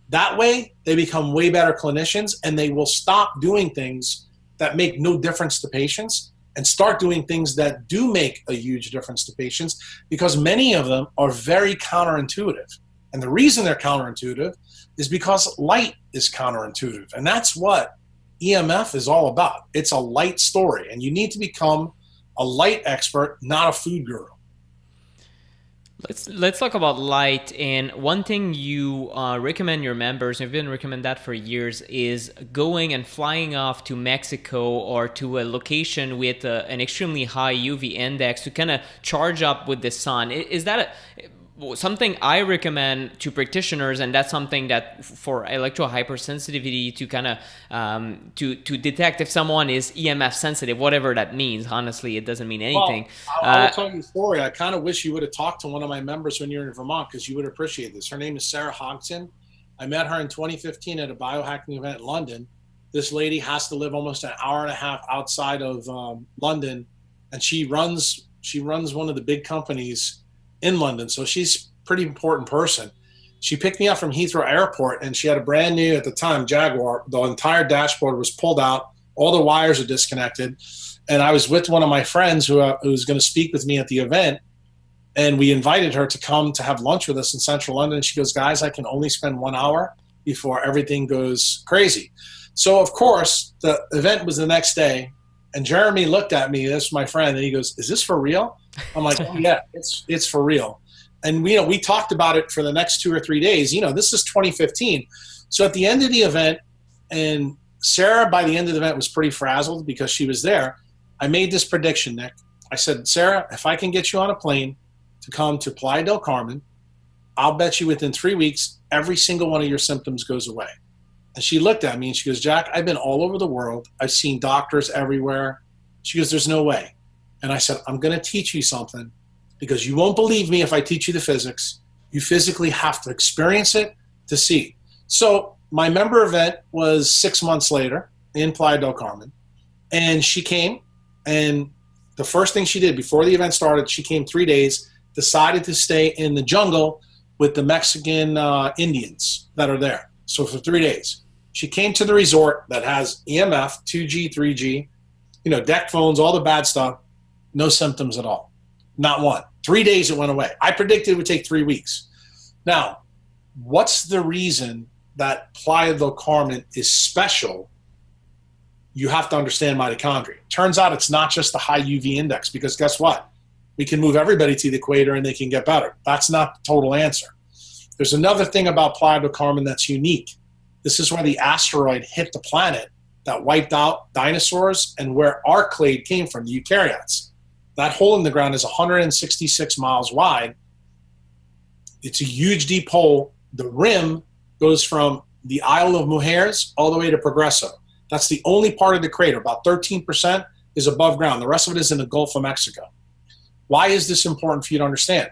That way, they become way better clinicians, and they will stop doing things that make no difference to patients and start doing things that do make a huge difference to patients, because many of them are very counterintuitive. And the reason they're counterintuitive is because light is counterintuitive. And that's what EMF is all about. It's a light story, and you need to become a light expert, not a food guru. Let's talk about light. And one thing you recommend your members, and you've been recommend that for years, is going and flying off to Mexico or to a location with an extremely high UV index to kind of charge up with the sun. Is that something I recommend to practitioners? And that's something that for electro hypersensitivity to kind of to detect if someone is EMF sensitive, whatever that means. Honestly, it doesn't mean anything. Well, I'll tell you a story. I kind of wish you would have talked to one of my members when you're in Vermont, because you would appreciate this. Her name is Sarah Hodgson. I met her in 2015 at a biohacking event in London. This lady has to live almost an hour and a half outside of London, and she runs one of the big companies in London. So she's a pretty important person. She picked me up from Heathrow Airport, and she had a brand new, at the time, Jaguar. The entire dashboard was pulled out. All the wires are disconnected. And I was with one of my friends who was going to speak with me at the event. And we invited her to come to have lunch with us in central London. And she goes, guys, I can only spend 1 hour before everything goes crazy. So, of course, the event was the next day. And Jeremy looked at me, that's my friend, and he goes, is this for real? I'm like, oh, yeah, it's for real. And we talked about it for the next 2 or 3 days. This is 2015. So at the end of the event, and Sarah, by the end of the event, was pretty frazzled because she was there. I made this prediction, Nick. I said, Sarah, if I can get you on a plane to come to Playa del Carmen, I'll bet you within 3 weeks, every single one of your symptoms goes away. And she looked at me and she goes, Jack, I've been all over the world. I've seen doctors everywhere. She goes, there's no way. And I said, I'm going to teach you something, because you won't believe me if I teach you the physics. You physically have to experience it to see. So my member event was 6 months later in Playa del Carmen. And she came, and the first thing she did before the event started, she came 3 days, decided to stay in the jungle with the Mexican Indians that are there. So for 3 days, she came to the resort that has EMF, 2G, 3G, deck phones, all the bad stuff. No symptoms at all. Not one. 3 days it went away. I predicted it would take 3 weeks. Now, what's the reason that Playa del Carmen is special? You have to understand mitochondria. Turns out it's not just the high UV index, because guess what? We can move everybody to the equator and they can get better. That's not the total answer. There's another thing about Playa del Carmen that's unique. This is where the asteroid hit the planet that wiped out dinosaurs and where our clade came from, the eukaryotes. That hole in the ground is 166 miles wide. It's a huge deep hole. The rim goes from the Isle of Mujeres all the way to Progreso. That's the only part of the crater. About 13% is above ground. The rest of it is in the Gulf of Mexico. Why is this important for you to understand?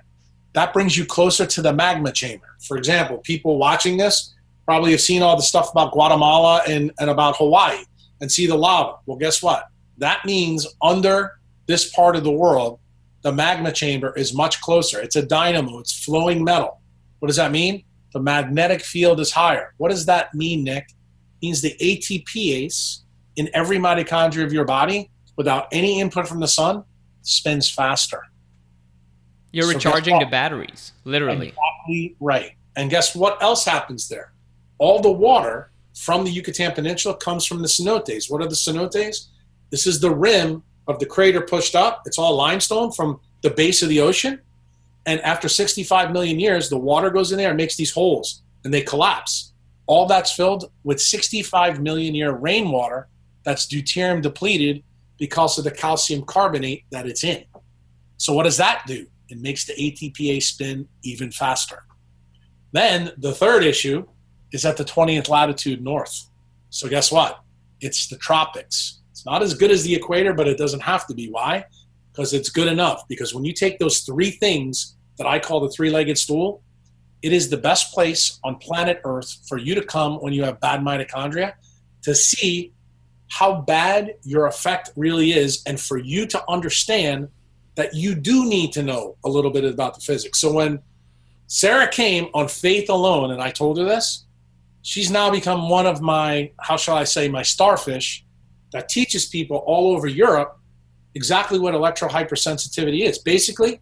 That brings you closer to the magma chamber. For example, people watching this probably have seen all the stuff about Guatemala and about Hawaii and see the lava. Well, guess what? That means under this part of the world, the magma chamber is much closer. It's a dynamo. It's flowing metal. What does that mean? The magnetic field is higher. What does that mean, Nick? It means the ATPase in every mitochondria of your body, without any input from the sun, spins faster. You're recharging the batteries, literally. Exactly right. And guess what else happens there? All the water from the Yucatan Peninsula comes from the cenotes. What are the cenotes? This is the rim of the crater pushed up. It's all limestone from the base of the ocean. And after 65 million years, the water goes in there and makes these holes, and they collapse. All that's filled with 65 million year rainwater that's deuterium depleted because of the calcium carbonate that it's in. So what does that do? It makes the ATPase spin even faster. Then the third issue is at the 20th latitude north. So guess what? It's the tropics. It's not as good as the equator, but it doesn't have to be. Why? Because it's good enough. Because when you take those three things that I call the three-legged stool, it is the best place on planet Earth for you to come when you have bad mitochondria to see how bad your effect really is, and for you to understand that you do need to know a little bit about the physics. So when Sarah came on faith alone, and I told her this, she's now become one of my, how shall I say, my starfish that teaches people all over Europe exactly what electrohypersensitivity is. Basically,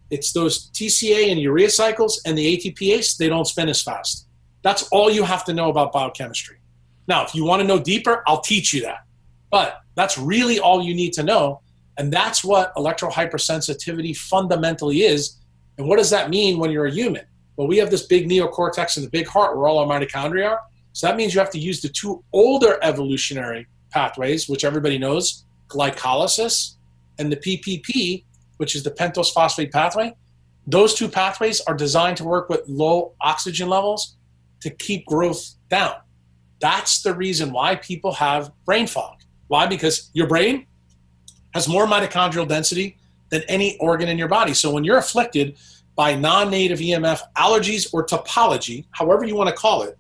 it's those TCA and urea cycles and the ATPase, they don't spin as fast. That's all you have to know about biochemistry. Now, if you want to know deeper, I'll teach you that. But that's really all you need to know. And that's what electrohypersensitivity fundamentally is. And what does that mean when you're a human? Well, we have this big neocortex and the big heart where all our mitochondria are. So that means you have to use the two older evolutionary pathways, which everybody knows, glycolysis and the PPP, which is the pentose phosphate pathway. Those two pathways are designed to work with low oxygen levels to keep growth down. That's the reason why people have brain fog. Why? Because your brain has more mitochondrial density than any organ in your body. So when you're afflicted by non-native EMF allergies or topology, however you want to call it,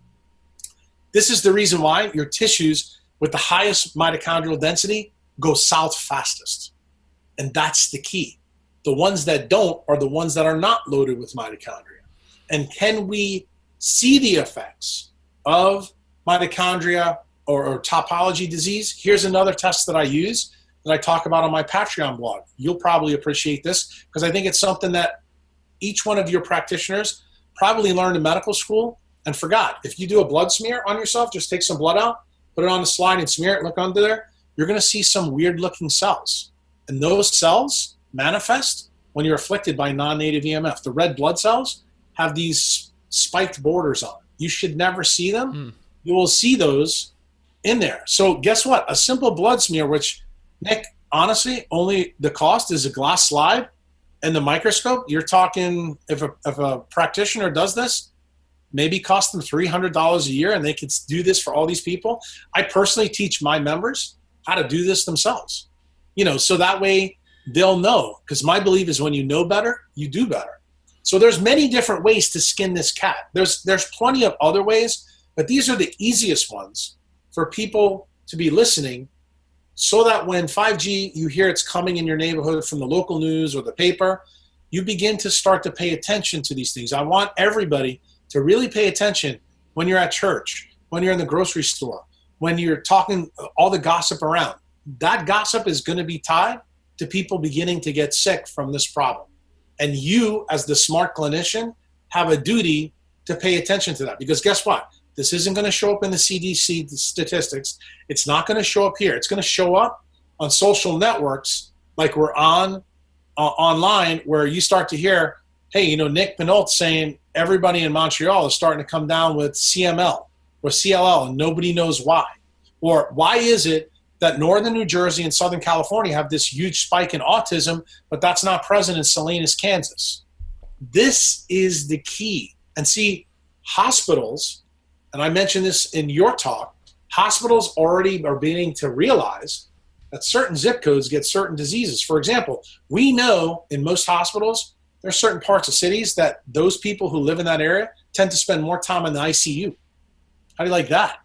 this is the reason why your tissues with the highest mitochondrial density go south fastest. And that's the key. The ones that don't are the ones that are not loaded with mitochondria. And can we see the effects of mitochondria or topology disease? Here's another test that I use that I talk about on my Patreon blog. You'll probably appreciate this because I think it's something that each one of your practitioners probably learned in medical school and forgot. If you do a blood smear on yourself, just take some blood out, put it on the slide and smear it, look under there, you're going to see some weird looking cells. And those cells manifest when you're afflicted by non-native EMF. The red blood cells have these spiked borders on. You should never see them. You will see those in there. So guess what? A simple blood smear, which, Nick, honestly, only the cost is a glass slide and the microscope. You're talking, if a practitioner does this, maybe cost them $300 a year, and they could do this for all these people. I personally teach my members how to do this themselves, so that way they'll know, because my belief is when you know better, you do better. So there's many different ways to skin this cat. There's plenty of other ways, but these are the easiest ones for people to be listening, so that when 5G, you hear it's coming in your neighborhood from the local news or the paper, you begin to start to pay attention to these things. I want everybody to really pay attention when you're at church, when you're in the grocery store, when you're talking all the gossip around. That gossip is going to be tied to people beginning to get sick from this problem. And you, as the smart clinician, have a duty to pay attention to that. Because guess what? This isn't going to show up in the CDC statistics. It's not going to show up here. It's going to show up on social networks like we're on online, where you start to hear, hey, Nick Pinault saying everybody in Montreal is starting to come down with CML or CLL, and nobody knows why. Or why is it that northern New Jersey and southern California have this huge spike in autism, but that's not present in Salinas, Kansas? This is the key. And see, hospitals, and I mentioned this in your talk, hospitals already are beginning to realize that certain zip codes get certain diseases. For example, we know in most hospitals, there are certain parts of cities that those people who live in that area tend to spend more time in the ICU. How do you like that?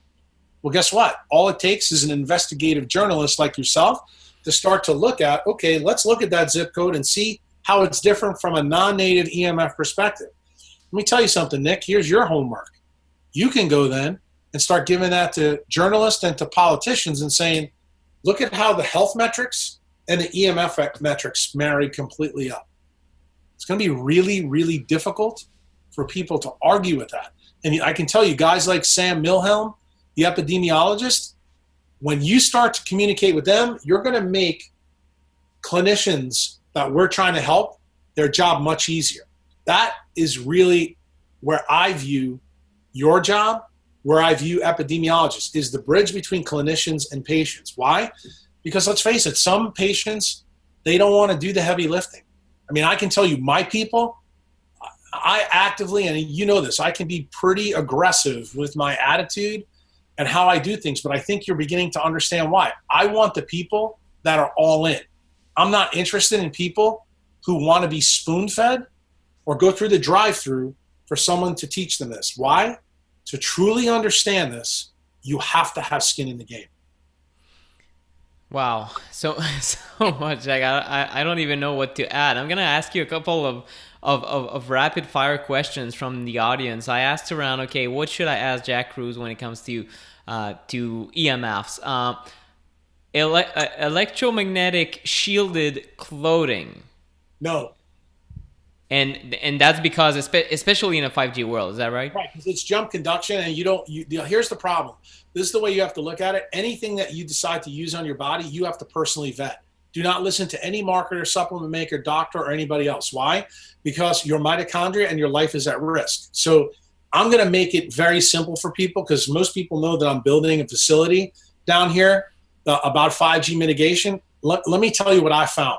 Well, guess what? All it takes is an investigative journalist like yourself to start to look at, okay, let's look at that zip code and see how it's different from a non-native EMF perspective. Let me tell you something, Nick. Here's your homework. You can go then and start giving that to journalists and to politicians and saying, look at how the health metrics and the EMF metrics marry completely up. It's going to be really, really difficult for people to argue with that. And I can tell you, guys like Sam Milhelm, the epidemiologist, when you start to communicate with them, you're going to make clinicians that we're trying to help their job much easier. That is really where I view your job, where I view epidemiologists, is the bridge between clinicians and patients. Why? Because let's face it, some patients, they don't want to do the heavy lifting. I mean, I can tell you, my people, I actively, and you know this, I can be pretty aggressive with my attitude and how I do things, but I think you're beginning to understand why. I want the people that are all in. I'm not interested in people who want to be spoon-fed or go through the drive-through for someone to teach them this. Why? To truly understand this, you have to have skin in the game. Wow, so much. Like I don't even know what to add. I'm gonna ask you a couple of rapid fire questions from the audience. I asked around, okay, what should I ask Jack Kruse when it comes to EMFs? Electromagnetic shielded clothing. No. And that's because, especially in a 5G world, is that right? Right, because it's jump conduction, and here's the problem. This is the way you have to look at it. Anything that you decide to use on your body, you have to personally vet. Do not listen to any marketer, supplement maker, doctor, or anybody else. Why? Because your mitochondria and your life is at risk. So I'm going to make it very simple for people, because most people know that I'm building a facility down here about 5G mitigation. Let me tell you what I found.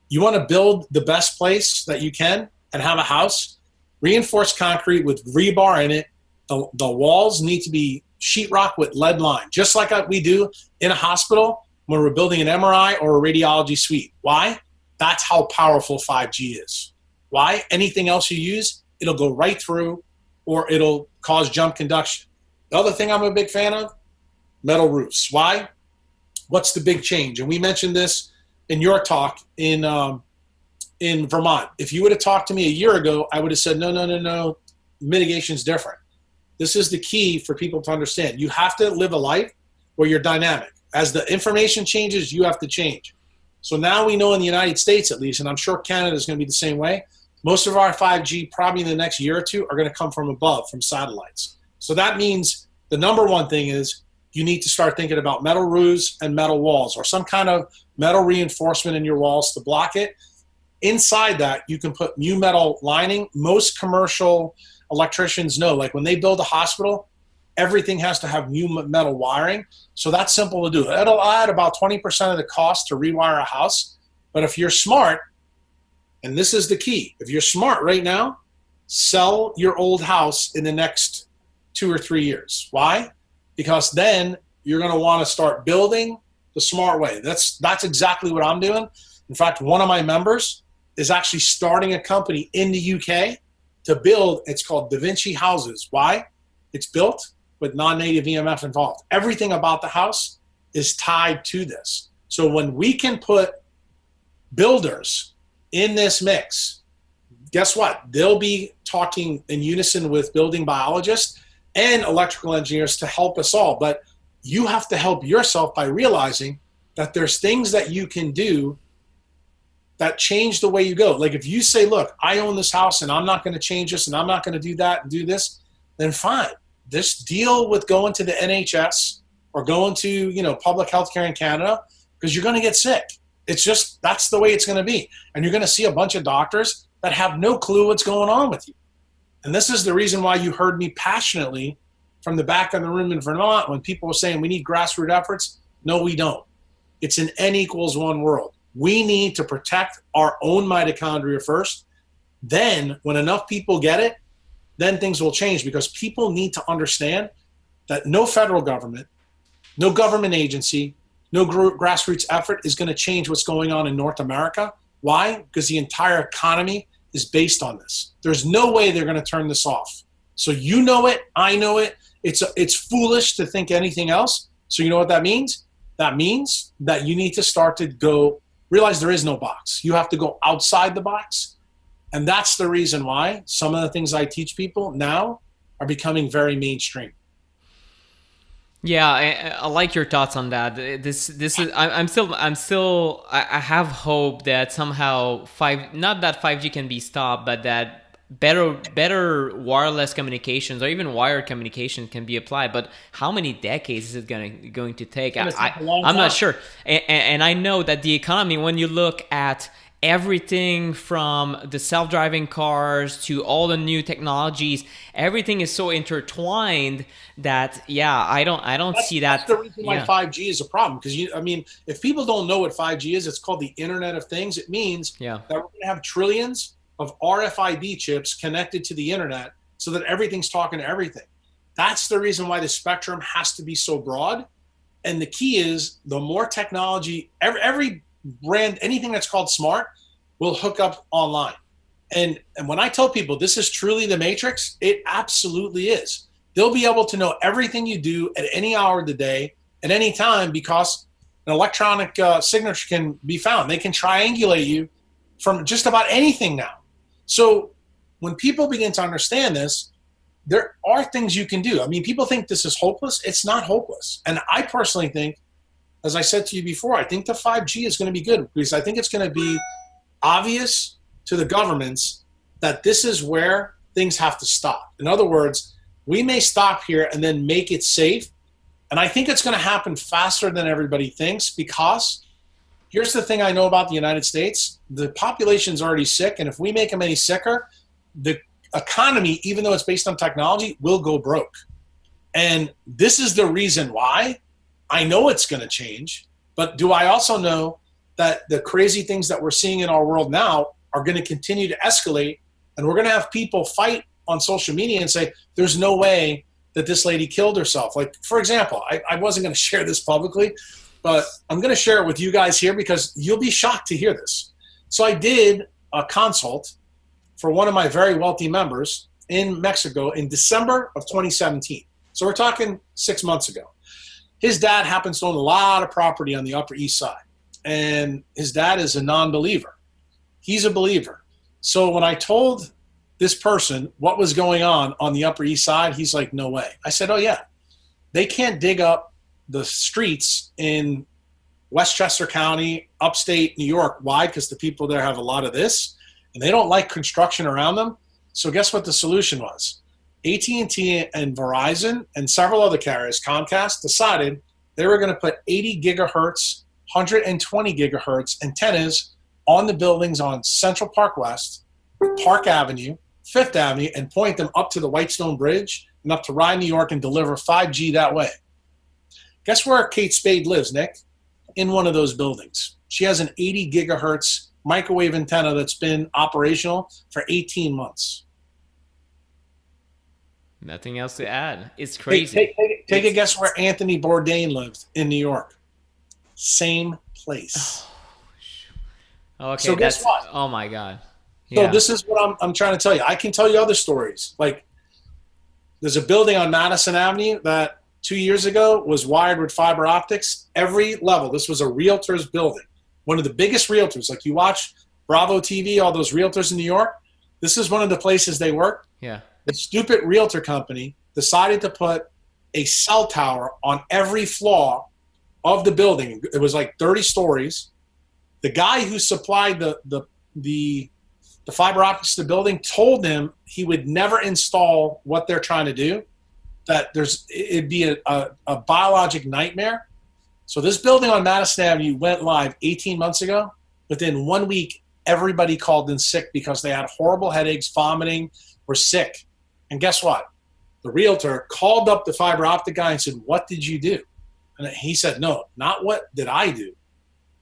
You want to build the best place that you can and have a house, reinforced concrete with rebar in it. The walls need to be sheetrock with lead line, just like we do in a hospital when we're building an MRI or a radiology suite. Why? That's how powerful 5G is. Why? Anything else you use, it'll go right through, or it'll cause jump conduction. The other thing I'm a big fan of, metal roofs. Why? What's the big change? And we mentioned this in your talk in Vermont. If you would have talked to me a year ago, I would have said, no, mitigation's different. This is the key for people to understand. You have to live a life where you're dynamic. As the information changes, you have to change. So now we know in the United States, at least, and I'm sure Canada is going to be the same way, most of our 5G probably in the next year or two are going to come from above, from satellites. So that means the number one thing is you need to start thinking about metal roofs and metal walls, or some kind of metal reinforcement in your walls to block it. Inside that, you can put new metal lining. Most commercial electricians know, like when they build a hospital, everything has to have new metal wiring. So that's simple to do. It'll add about 20% of the cost to rewire a house. But if you're smart, and this is the key, if you're smart right now, sell your old house in the next 2 or 3 years. Why? Because then you're going to want to start building the smart way. That's exactly what I'm doing. In fact, one of my members is actually starting a company in the UK to build, it's called Da Vinci Houses. Why? It's built with non-native EMF involved. Everything about the house is tied to this. So when we can put builders in this mix, guess what? They'll be talking in unison with building biologists and electrical engineers to help us all. But you have to help yourself by realizing that there's things that you can do that change the way you go. Like if you say, look, I own this house and I'm not going to change this and I'm not going to do that and do this, then fine. Just deal with going to the NHS or going to, public healthcare in Canada, because you're going to get sick. It's just, that's the way it's going to be. And you're going to see a bunch of doctors that have no clue what's going on with you. And this is the reason why you heard me passionately from the back of the room in Vermont when people were saying we need grassroots efforts. No, we don't. It's an N=1 world. We need to protect our own mitochondria first, Then when enough people get it, then things will change, because people need to understand that no federal government, no government agency, no grassroots effort is going to change what's going on in North America. Why? Because the entire economy is based on this. There's no way they're going to turn this off. So you know it, I know it. It's foolish to think anything else. So you know what that means? That means that you need to start to go realize there is no box. You have to go outside the box. And that's the reason why some of the things I teach people now are becoming very mainstream. Yeah, I like your thoughts on that. This is I have hope that somehow not that 5G can be stopped, but that better wireless communications or even wired communication can be applied. But how many decades is it going to take? I'm not sure. And I know that the economy, when you look at everything from the self-driving cars to all the new technologies, everything is so intertwined that I don't see that. That's the reason why 5G is a problem, because if people don't know what 5G is, it's called the Internet of Things. It means that we're going to have trillions of RFID chips connected to the internet so that everything's talking to everything. That's the reason why the spectrum has to be so broad. And the key is the more technology, every brand, anything that's called smart will hook up online. And when I tell people this is truly the matrix, it absolutely is. They'll be able to know everything you do at any hour of the day, at any time, because an electronic signature can be found. They can triangulate you from just about anything now. So when people begin to understand this, there are things you can do. People think this is hopeless. It's not hopeless. And I personally think, as I said to you before, I think the 5G is going to be good, because I think it's going to be obvious to the governments that this is where things have to stop. In other words, we may stop here and then make it safe. And I think it's going to happen faster than everybody thinks, because here's the thing I know about the United States. The population's already sick, and if we make them any sicker, the economy, even though it's based on technology, will go broke. And this is the reason why I know it's going to change. But do I also know that the crazy things that we're seeing in our world now are going to continue to escalate, and we're going to have people fight on social media and say, there's no way that this lady killed herself. Like, for example, I wasn't going to share this publicly, but I'm going to share it with you guys here because you'll be shocked to hear this. So I did a consult for one of my very wealthy members in Mexico in December of 2017. So we're talking 6 months ago. His dad happens to own a lot of property on the Upper East Side, and his dad is a non-believer. He's a believer. So when I told this person what was going on the Upper East Side, he's like, no way. I said, oh yeah, they can't dig up the streets in Westchester County, upstate New York. Why? Because the people there have a lot of this, and they don't like construction around them. So guess what the solution was? AT&T and Verizon and several other carriers, Comcast, decided they were going to put 80 gigahertz, 120 gigahertz antennas on the buildings on Central Park West, Park Avenue, Fifth Avenue, and point them up to the Whitestone Bridge and up to Rye, New York, and deliver 5G that way. Guess where Kate Spade lives, Nick? In one of those buildings. She has an 80 gigahertz microwave antenna that's been operational for 18 months. Nothing else to add. It's crazy. Take a guess where Anthony Bourdain lived in New York. Same place. Okay, so guess what? Oh my God. Yeah. So this is what I'm trying to tell you. I can tell you other stories. Like, there's a building on Madison Avenue that 2 years ago was wired with fiber optics. Every level. This was a realtor's building. One of the biggest realtors. Like, you watch Bravo TV, all those realtors in New York. This is one of the places they work. Yeah. The stupid realtor company decided to put a cell tower on every floor of the building. It was like 30 stories. The guy who supplied the fiber optics to the building told them he would never install what they're trying to do, that it'd be a biologic nightmare. So this building on Madison Avenue went live 18 months ago. Within 1 week, everybody called in sick because they had horrible headaches, vomiting, were sick. And guess what? The realtor called up the fiber optic guy and said, what did you do? And he said, no, not what did I do.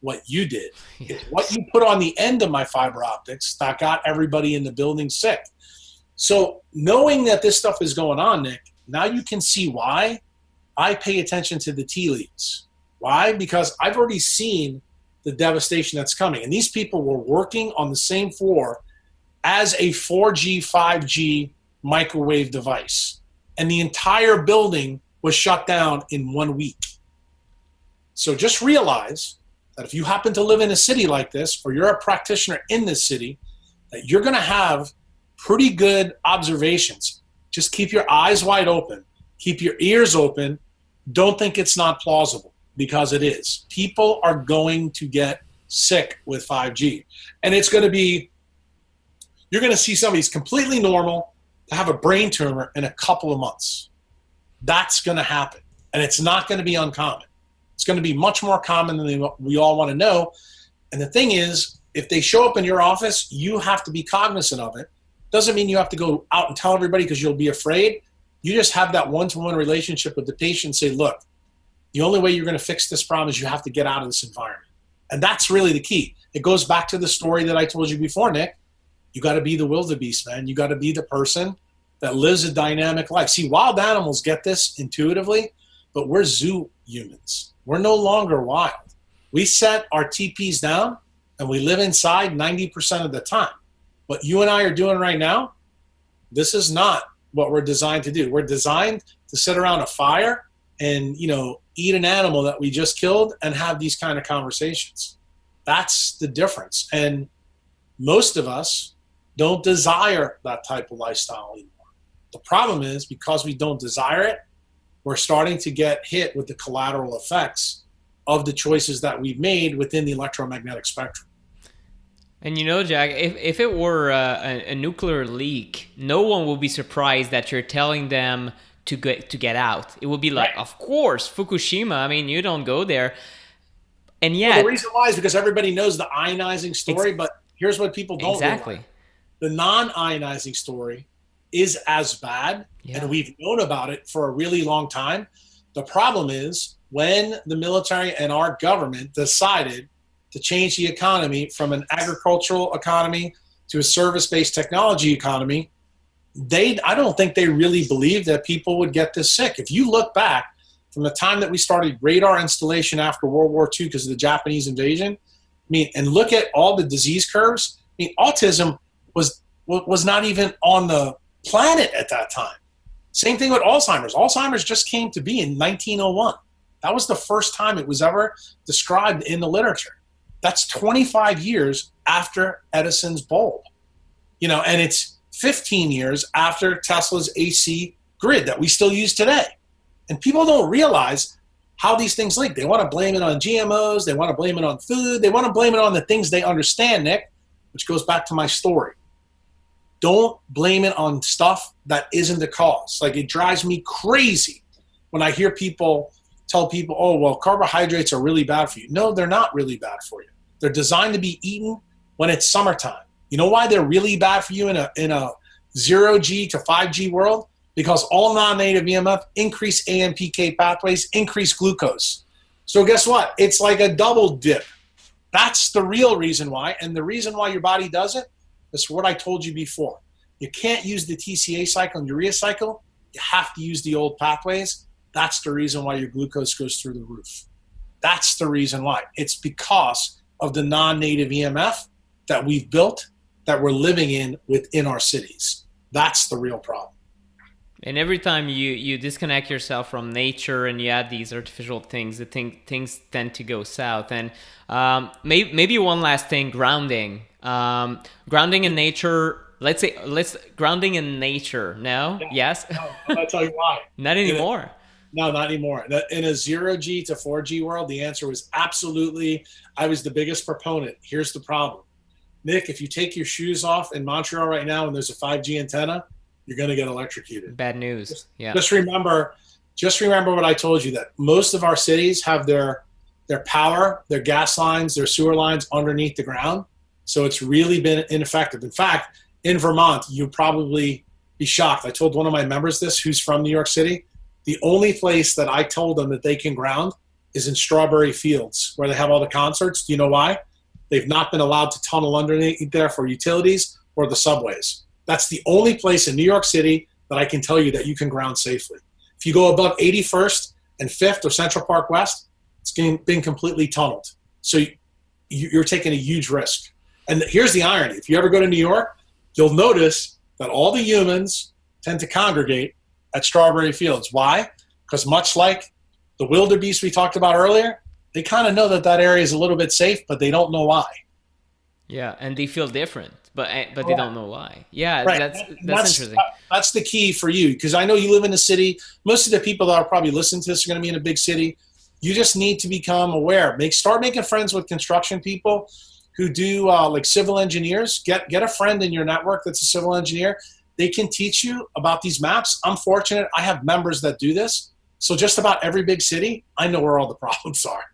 what you did. Yeah. It's what you put on the end of my fiber optics that got everybody in the building sick. So knowing that this stuff is going on, Nick, now you can see why I pay attention to the tea leaves. Why? Because I've already seen the devastation that's coming. And these people were working on the same floor as a 4G, 5G microwave device. And the entire building was shut down in 1 week. So just realize that if you happen to live in a city like this, or you're a practitioner in this city, that you're going to have pretty good observations. Just keep your eyes wide open. Keep your ears open. Don't think it's not plausible, because it is. People are going to get sick with 5G. And it's going to be, you're going to see somebody's completely normal to have a brain tumor in a couple of months. That's going to happen. And it's not going to be uncommon. It's going to be much more common than we all want to know. And the thing is, if they show up in your office, you have to be cognizant of it. Doesn't mean you have to go out and tell everybody because you'll be afraid. You just have that one-to-one relationship with the patient. Say, look, the only way you're going to fix this problem is you have to get out of this environment. And that's really the key. It goes back to the story that I told you before, Nick. You got to be the wildebeest, man. You got to be the person that lives a dynamic life. See, wild animals get this intuitively, but we're zoo humans. We're no longer wild. We set our TPs down and we live inside 90% of the time. What you and I are doing right now, this is not what we're designed to do. We're designed to sit around a fire and, eat an animal that we just killed and have these kind of conversations. That's the difference. And most of us don't desire that type of lifestyle anymore. The problem is, because we don't desire it, we're starting to get hit with the collateral effects of the choices that we've made within the electromagnetic spectrum. And Jack, if it were a nuclear leak, no one would be surprised that you're telling them to get out. It would be like, right. Of course, Fukushima, I mean, you don't go there. And yet... Well, the reason why is because everybody knows the ionizing story, but here's what people don't exactly realize. The non-ionizing story is as bad, and we've known about it for a really long time. The problem is when the military and our government decided to change the economy from an agricultural economy to a service-based technology economy, I don't think they really believed that people would get this sick. If you look back from the time that we started radar installation after World War II because of the Japanese invasion, and look at all the disease curves, autism was not even on the planet at that time. Same thing with Alzheimer's. Alzheimer's just came to be in 1901. That was the first time it was ever described in the literature. That's 25 years after Edison's bulb, and it's 15 years after Tesla's AC grid that we still use today. And people don't realize how these things link. They want to blame it on GMOs. They want to blame it on food. They want to blame it on the things they understand, Nick, which goes back to my story. Don't blame it on stuff that isn't the cause. Like, it drives me crazy when I hear people tell people, oh, well, carbohydrates are really bad for you. No, they're not really bad for you. They're designed to be eaten when it's summertime. You know why they're really bad for you in a 0G to 5G world? Because all non-native EMF increase AMPK pathways, increase glucose. So guess what? It's like a double dip. That's the real reason why. And the reason why your body does it is what I told you before. You can't use the TCA cycle and urea cycle. You have to use the old pathways. That's the reason why your glucose goes through the roof. That's the reason why. It's because of the non-native EMF that we've built, that we're living in within our cities. That's the real problem. And every time you disconnect yourself from nature and you add these artificial things, things tend to go south. And maybe one last thing, grounding. Grounding in nature, grounding in nature. No? Yeah. Yes? No, I'm going to tell you why. Not anymore. No, not anymore. In a 0G to 4G world, the answer was absolutely. I was the biggest proponent. Here's the problem. Nick, if you take your shoes off in Montreal right now and there's a 5G antenna, you're going to get electrocuted. Bad news. Just remember what I told you, that most of our cities have their power, their gas lines, their sewer lines underneath the ground. So it's really been ineffective. In fact, in Vermont, you'll probably be shocked. I told one of my members this, who's from New York City. The only place that I told them that they can ground is in Strawberry Fields, where they have all the concerts. Do you know why? They've not been allowed to tunnel underneath there for utilities or the subways. That's the only place in New York City that I can tell you that you can ground safely. If you go above 81st and 5th or Central Park West, it's been completely tunneled. So you're taking a huge risk. And here's the irony. If you ever go to New York, you'll notice that all the humans tend to congregate at Strawberry Fields. Why? Because much like the wildebeest we talked about earlier, they kind of know that that area is a little bit safe, but they don't know why. Yeah, and they feel different, but they don't know why. Yeah, right. That's interesting. That's the key for you, because I know you live in a city. Most of the people that are probably listening to this are going to be in a big city. You just need to become aware. Start making friends with construction people who do like civil engineers. Get a friend in your network that's a civil engineer. They can teach you about these maps. I'm fortunate. I have members that do this. So just about every big city, I know where all the problems are.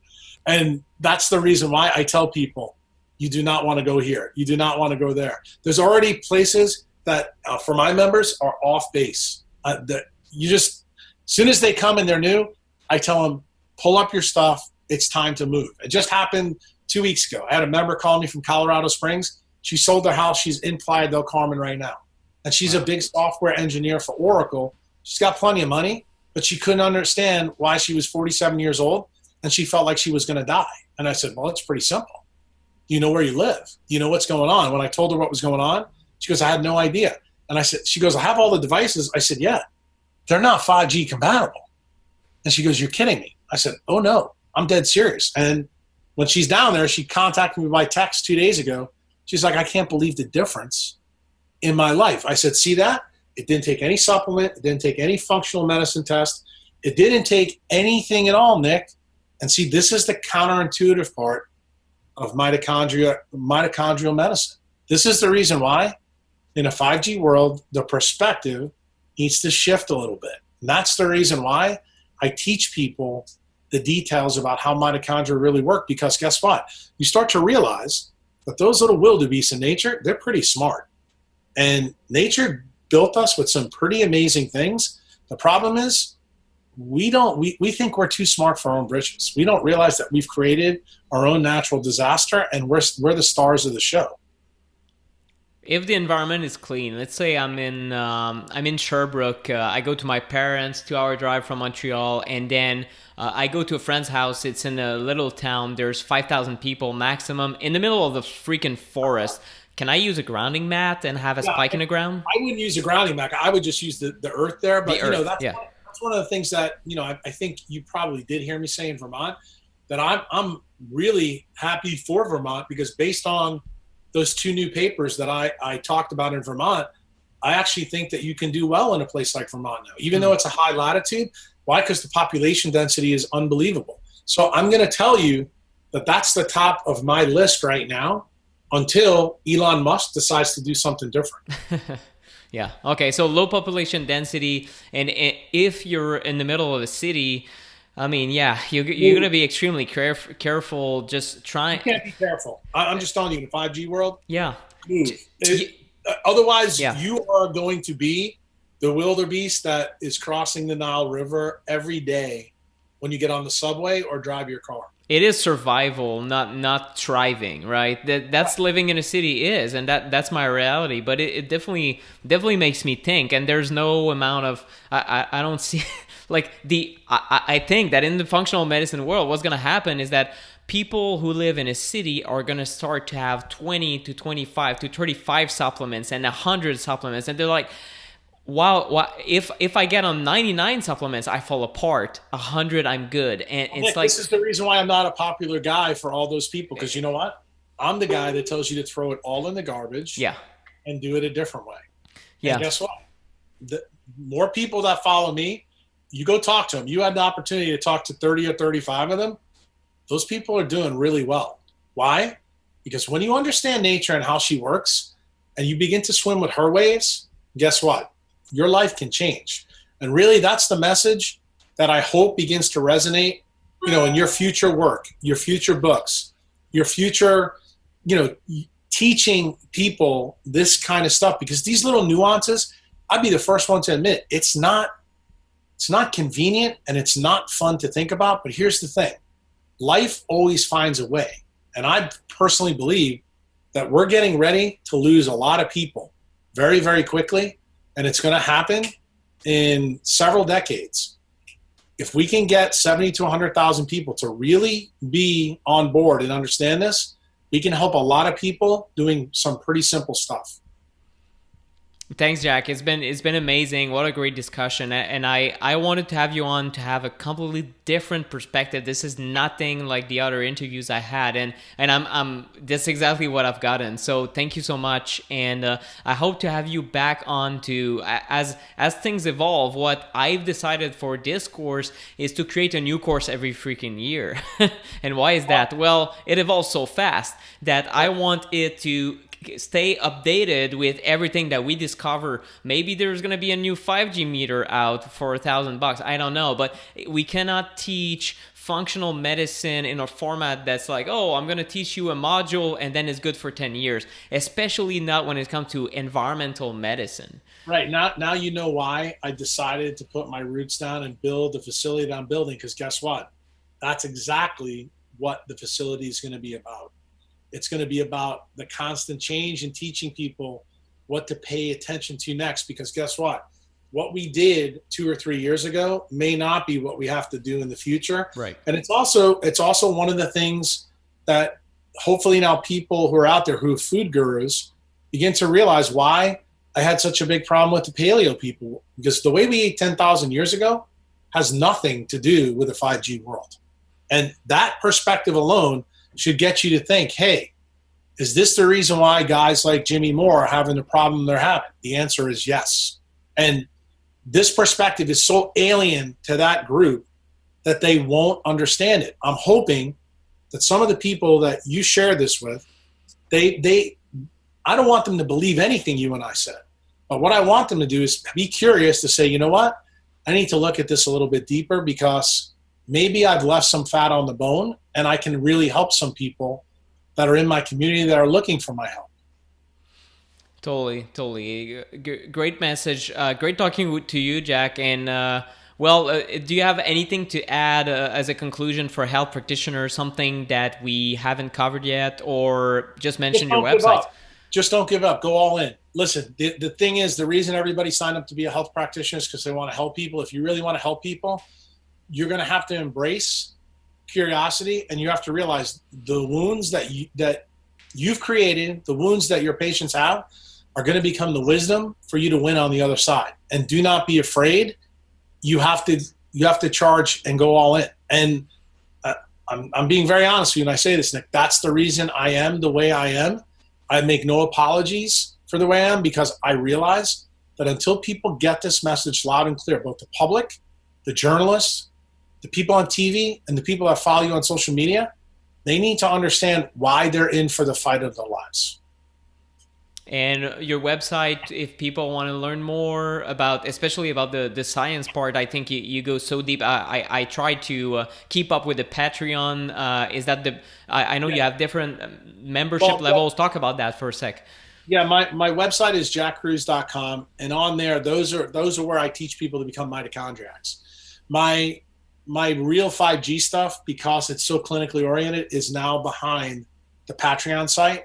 And that's the reason why I tell people, you do not want to go here. You do not want to go there. There's already places that, for my members, are off base. That you just, as soon as they come and they're new, I tell them, pull up your stuff. It's time to move. It just happened 2 weeks ago. I had a member call me from Colorado Springs. She sold her house. She's in Playa del Carmen right now. And she's a big software engineer for Oracle. She's got plenty of money, but she couldn't understand why she was 47 years old and she felt like she was going to die. And I said, well, it's pretty simple. You know where you live. You know what's going on. When I told her what was going on, she goes, I had no idea. And I said, she goes, I have all the devices. I said, yeah, they're not 5G compatible. And she goes, you're kidding me. I said, oh no, I'm dead serious. And when she's down there, she contacted me by text 2 days ago. She's like, I can't believe the difference in my life. I said, see that? It didn't take any supplement. It didn't take any functional medicine test. It didn't take anything at all, Nick. And see, this is the counterintuitive part of mitochondrial medicine. This is the reason why in a 5G world, the perspective needs to shift a little bit. And that's the reason why I teach people the details about how mitochondria really work, because guess what? You start to realize that those little wildebeests in nature, they're pretty smart. And nature built us with some pretty amazing things. The problem is we think we're too smart for our own britches. We don't realize that we've created our own natural disaster, and we're the stars of the show. If the environment is clean, let's say I'm in Sherbrooke, I go to my parents' 2-hour drive from Montreal, and then I go to a friend's house. It's in a little town. There's 5,000 people maximum in the middle of the freaking forest. Can I use a grounding mat and have a spike in the ground? I wouldn't use a grounding mat. I would just use the earth there. But that's one of the things that I think you probably did hear me say in Vermont, that I'm really happy for Vermont, because based on those 2 new papers that I talked about in Vermont, I actually think that you can do well in a place like Vermont now, even though it's a high latitude. Why? Because the population density is unbelievable. So I'm going to tell you that that's the top of my list right now until Elon Musk decides to do something different. Yeah. Okay. So low population density, and if you're in the middle of a city, I mean, yeah, you're going to be extremely careful. Just trying. You can't be careful. I'm just telling you, in the 5G world. Yeah. Otherwise, you are going to be the wildebeest that is crossing the Nile River every day when you get on the subway or drive your car. It is survival, not thriving, right? That's living in a city is, and that's my reality. But it definitely makes me think. And there's no amount of I don't see like I think that in the functional medicine world, what's gonna happen is that people who live in a city are gonna start to have 20 to 25 to 35 supplements and 100 supplements, and they're like, wow, if I get on 99 supplements, I fall apart. 100, I'm good. And it's like, this is the reason why I'm not a popular guy for all those people. Because you know what? I'm the guy that tells you to throw it all in the garbage. And do it a different way. And guess what? The more people that follow me, you go talk to them. You had the opportunity to talk to 30 or 35 of them. Those people are doing really well. Why? Because when you understand nature and how she works, and you begin to swim with her waves, guess what? Your life can change. And really, that's the message that I hope begins to resonate, in your future work, your future books, your future, teaching people this kind of stuff. Because these little nuances, I'd be the first one to admit, it's not convenient and it's not fun to think about. But here's the thing. life always finds a way. And I personally believe that we're getting ready to lose a lot of people very, very quickly. And it's going to happen in several decades. If we can get 70 to 100,000 people to really be on board and understand this, we can help a lot of people doing some pretty simple stuff. Thanks, Jack. It's been amazing. What a great discussion. And I wanted to have you on to have a completely different perspective. This is nothing like the other interviews I had, and I'm that's exactly what I've gotten. So thank you so much, and I hope to have you back on to as things evolve. What I've decided for this course is to create a new course every freaking year. And why is that? Well, it evolves so fast that I want it to stay updated with everything that we discover. Maybe there's going to be a new 5G meter out for $1,000. I don't know, but we cannot teach functional medicine in a format that's like, oh, I'm going to teach you a module and then it's good for 10 years, especially not when it comes to environmental medicine. Right. Now you know why I decided to put my roots down and build the facility that I'm building, because guess what? That's exactly what the facility is going to be about. It's going to be about the constant change and teaching people what to pay attention to next, because guess what? What we did 2 or 3 years ago may not be what we have to do in the future. Right. And it's also one of the things that hopefully now people who are out there who are food gurus begin to realize why I had such a big problem with the paleo people, because the way we ate 10,000 years ago has nothing to do with the 5G world. And that perspective alone should get you to think, hey, is this the reason why guys like Jimmy Moore are having the problem they're having? The answer is yes. And this perspective is so alien to that group that they won't understand it. I'm hoping that some of the people that you share this with, I don't want them to believe anything you and I said. But what I want them to do is be curious to say, you know what? I need to look at this a little bit deeper, because maybe I've left some fat on the bone and I can really help some people that are in my community that are looking for my help. Totally. Great message. Great talking to you, Jack. And do you have anything to add as a conclusion for health practitioners, something that we haven't covered yet, or just mention your website? Just don't give up. Go all in. Listen, the thing is, the reason everybody signed up to be a health practitioner is because they want to help people. If you really want to help people, you're going to have to embrace curiosity, and you have to realize the wounds that you've created, the wounds that your patients have, are going to become the wisdom for you to win on the other side. And do not be afraid. You have to charge and go all in. And I'm being very honest with you when I say this, Nick. That's the reason I am the way I am. I make no apologies for the way I am, because I realize that until people get this message loud and clear, both the public, the journalists, the people on TV, and the people that follow you on social media, they need to understand why they're in for the fight of their lives. And your website, if people want to learn more about, especially about the science part, I think you go so deep. I try to keep up with the Patreon. Is that I know you have different membership levels. Talk about that for a sec. Yeah, my website is jackkruse.com, and on there, those are where I teach people to become mitochondriacs. My real 5G stuff, because it's so clinically oriented, is now behind the Patreon site.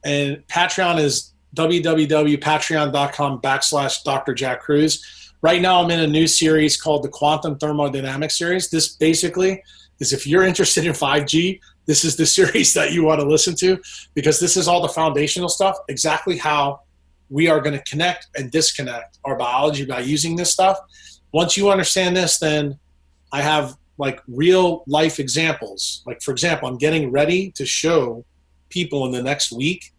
And Patreon is www.patreon.com/Dr. Jack Kruse. Right now I'm in a new series called the Quantum Thermodynamics series. This basically is, if you're interested in 5G, this is the series that you want to listen to, because this is all the foundational stuff, exactly how we are going to connect and disconnect our biology by using this stuff. Once you understand this, then I have like real life examples. Like, for example, I'm getting ready to show people in the next week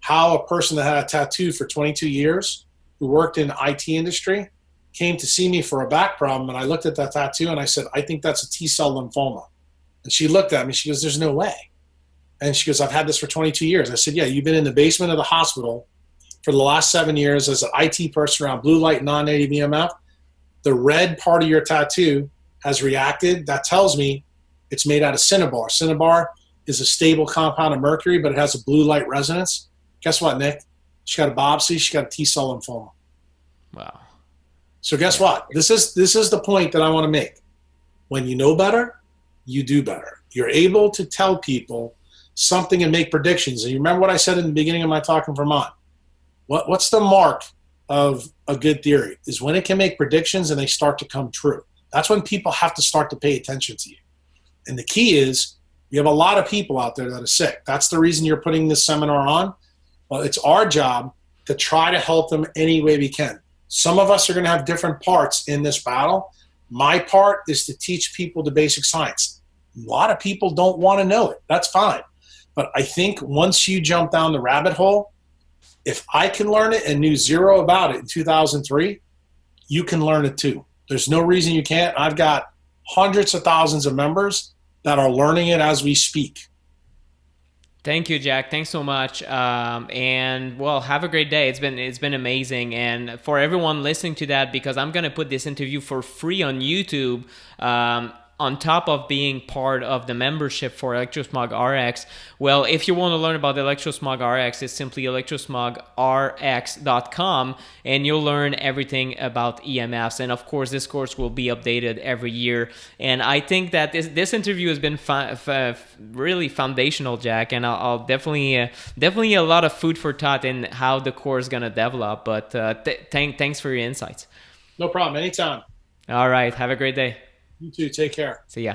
how a person that had a tattoo for 22 years, who worked in the IT industry, came to see me for a back problem. And I looked at that tattoo and I said, I think that's a T-cell lymphoma. And she looked at me, she goes, there's no way. And she goes, I've had this for 22 years. I said, yeah, you've been in the basement of the hospital for the last 7 years as an IT person around blue light, non-native EMF. The red part of your tattoo has reacted. That tells me it's made out of cinnabar. Cinnabar is a stable compound of mercury, but it has a blue light resonance. Guess what, Nick? She got a biopsy. She got a T-cell lymphoma. Wow. So guess what? This is the point that I want to make. When you know better, you do better. You're able to tell people something and make predictions. And you remember what I said in the beginning of my talk in Vermont? What's the mark of a good theory? Is when it can make predictions and they start to come true. That's when people have to start to pay attention to you. And the key is, you have a lot of people out there that are sick. That's the reason you're putting this seminar on. Well, it's our job to try to help them any way we can. Some of us are going to have different parts in this battle. My part is to teach people the basic science. A lot of people don't want to know it. That's fine. But I think once you jump down the rabbit hole, if I can learn it and knew zero about it in 2003, you can learn it too. There's no reason you can't. I've got hundreds of thousands of members that are learning it as we speak. Thank you, Jack. Thanks so much. And well, have a great day. It's been amazing. And for everyone listening to that, because I'm gonna put this interview for free on YouTube, on top of being part of the membership for Electrosmog RX. Well, if you want to learn about the Electrosmog RX, it's simply electrosmogrx.com, and you'll learn everything about EMFs. And of course, this course will be updated every year. And I think that this interview has been really foundational, Jack. And I'll definitely a lot of food for thought in how the course is gonna develop. But thanks for your insights. No problem. Anytime. All right. Have a great day. You too. Take care. See ya.